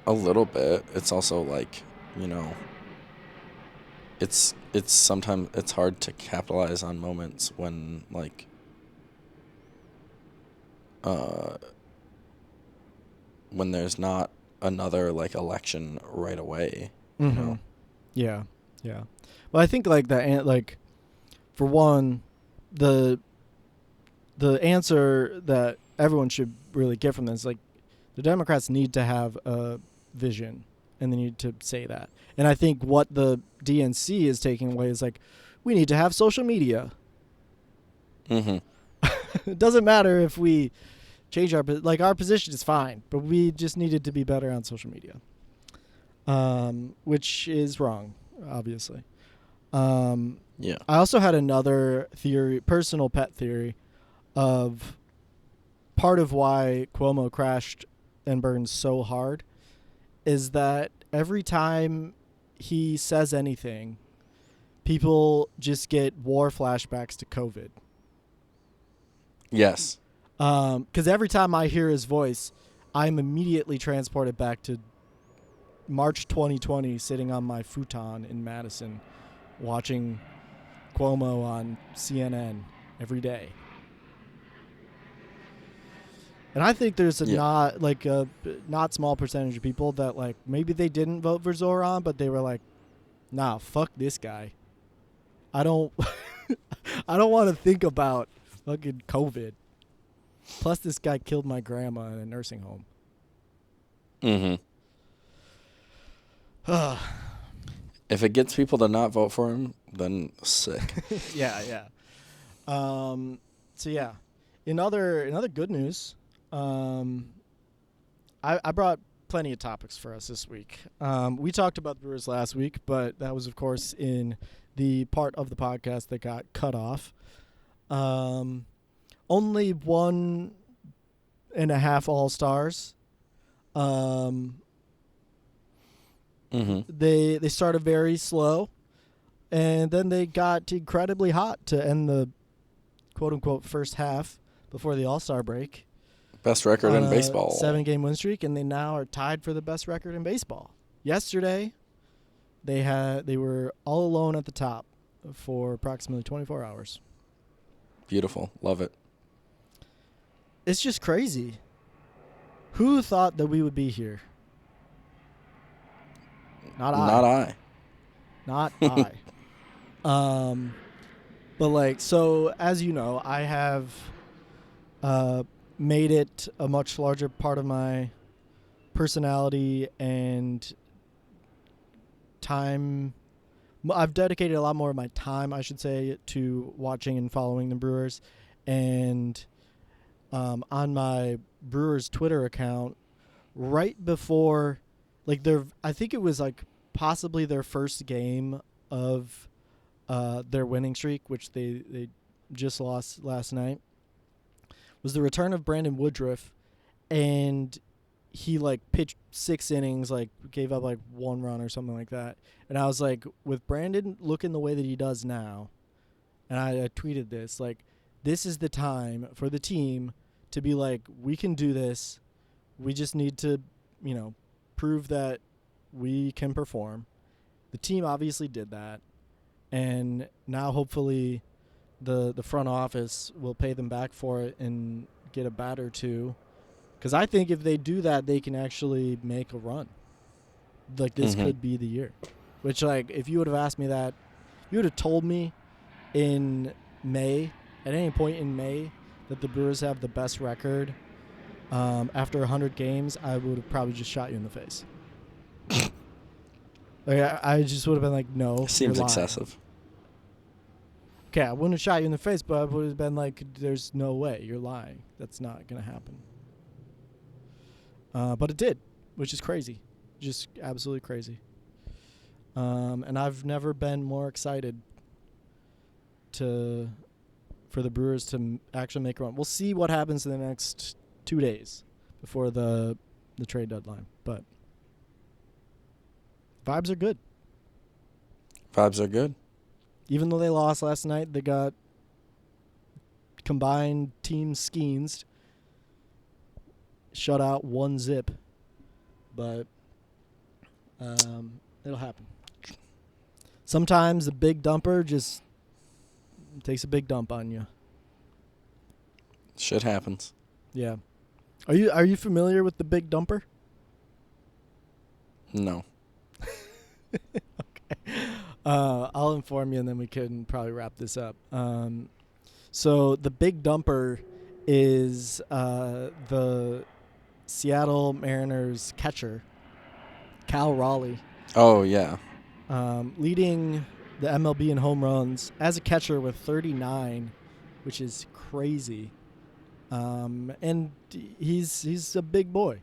A little bit. It's also like, you know, it's sometimes it's hard to capitalize on moments when like when there's not another like election right away. You know? Yeah. Well, I think like that, like, for one, the answer that everyone should really get from this, like, the Democrats need to have a vision, and they need to say that. And I think what the DNC is taking away is like, we need to have social media. It doesn't matter if we change our position is fine, but we just needed to be better on social media, which is wrong, obviously. Yeah. I also had another theory, personal pet theory, of part of why Cuomo crashed and burned so hard is that every time he says anything, people just get war flashbacks to COVID. Yes. Because every time I hear his voice, I'm immediately transported back to March 2020, sitting on my futon in Madison, watching Cuomo on CNN every day. And I think there's a not small percentage of people that like maybe they didn't vote for Zoran, but they were like, nah, fuck this guy. I don't I don't want to think about fucking COVID. Plus this guy killed my grandma in a nursing home. Mm-hmm. If it gets people to not vote for him, then sick. Yeah. So yeah. In other good news, I brought plenty of topics for us this week. We talked about the Brewers last week, but that was, of course, in the part of the podcast that got cut off. Only 1.5 All-Stars. They started very slow, and then they got incredibly hot to end the quote-unquote first half before the All-Star break. Best record in baseball. 7-game win streak, and they now are tied for the best record in baseball. Yesterday, they were all alone at the top for approximately 24 hours. Beautiful. Love it. It's just crazy. Who thought that we would be here? Not I. Not I. But like, so as you know, I have made it a much larger part of my personality and time. I've dedicated a lot more of my time, I should say, to watching and following the Brewers. And on my Brewers Twitter account, right before, like, I think it was like possibly their first game of their winning streak, which they just lost last night, was the return of Brandon Woodruff, and he like pitched 6 innings, like gave up like 1 run or something like that. And I was like, with Brandon looking the way that he does now, and I tweeted this, like, this is the time for the team to be like, we can do this. We just need to, prove that we can perform. The team obviously did that. And now hopefully the front office will pay them back for it and get a bat or two. Because I think if they do that, they can actually make a run. Like, this could be the year. Which, like, if you would have asked me that, you would have told me in May, at any point in May, that the Brewers have the best record after 100 games, I would have probably just shot you in the face. Like, I just would have been like, no. Seems excessive. Okay, I wouldn't have shot you in the face, but I would have been like, there's no way. You're lying. That's not going to happen. But it did, which is crazy. Just absolutely crazy. And I've never been more excited for the Brewers to actually make a run. We'll see what happens in the next 2 days before the trade deadline. But vibes are good. Vibes are good. Even though they lost last night, they got combined team schemes. Shutout 1-0. But it'll happen. Sometimes the big dumper just takes a big dump on you. Shit happens. Yeah. Are you familiar with the big dumper? No. Okay. I'll inform you, and then we can probably wrap this up. So the big dumper is the Seattle Mariners catcher, Cal Raleigh. Oh, yeah. Leading the MLB in home runs as a catcher with 39, which is crazy. And he's a big boy.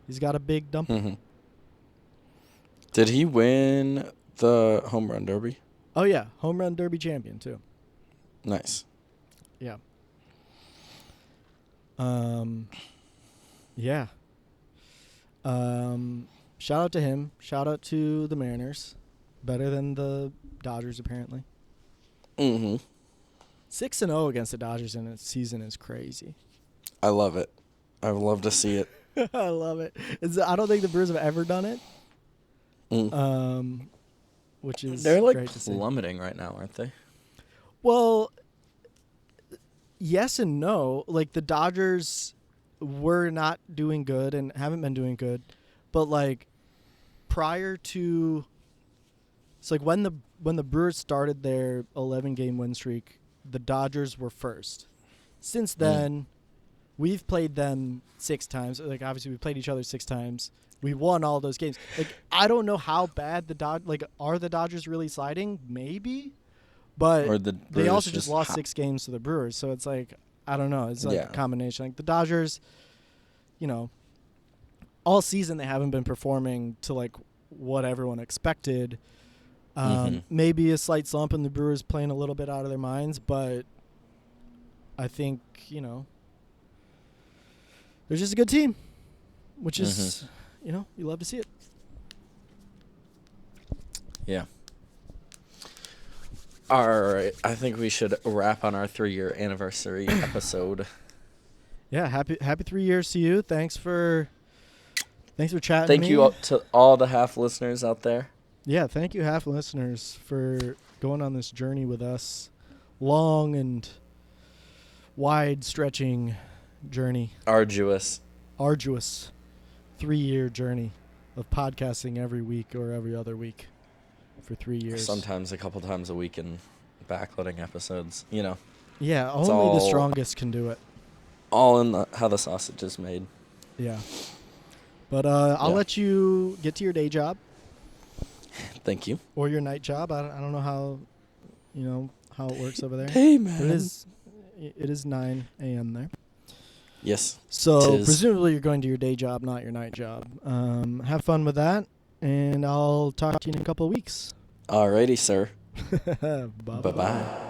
He's got a big dumper. Mm-hmm. Did he win the home run derby? Oh, yeah. Home run derby champion, too. Nice. Yeah. Yeah. Shout out to him. Shout out to the Mariners. better than the Dodgers apparently. Mm-hmm. 6-0 against the Dodgers in a season is crazy. I love it. I would love to see it. I love it. I don't think the Brewers have ever done it. Which is They're like great to see. plummeting right now, aren't they? Well, yes and no. Like the Dodgers were not doing good and haven't been doing good, but like prior to, it's like when the Brewers started their 11-game win streak, the Dodgers were first. Since then, we've played them 6 times. Like obviously we played each other 6 times. We won all those games. Like I don't know how bad are the Dodgers really sliding? Maybe. But Or the they Brewers also just lost hot. 6 games to the Brewers, so it's like I don't know. It's like a combination. Like the Dodgers, all season they haven't been performing to like what everyone expected. Maybe a slight slump in the Brewers playing a little bit out of their minds, but I think they're just a good team, which is you love to see it. Yeah. All right. I think we should wrap on our 3-year anniversary episode. Yeah, happy 3 years to you. Thanks for chatting. Thank you to all the half listeners out there. Yeah, thank you half listeners for going on this journey with us. Long and wide stretching journey. Arduous 3-year journey of podcasting every week or every other week for 3 years. Sometimes a couple times a week and backloading episodes, Yeah, only the strongest can do it. All in how the sausage is made. Yeah. But I'll let you get to your day job. Thank you. Or your night job. I don't know how how it works over there. Hey, man. But it is 9 a.m. there. Yes. So presumably you're going to your day job, not your night job. Have fun with that, and I'll talk to you in a couple of weeks. Alrighty, sir. Bye-bye. Bye-bye.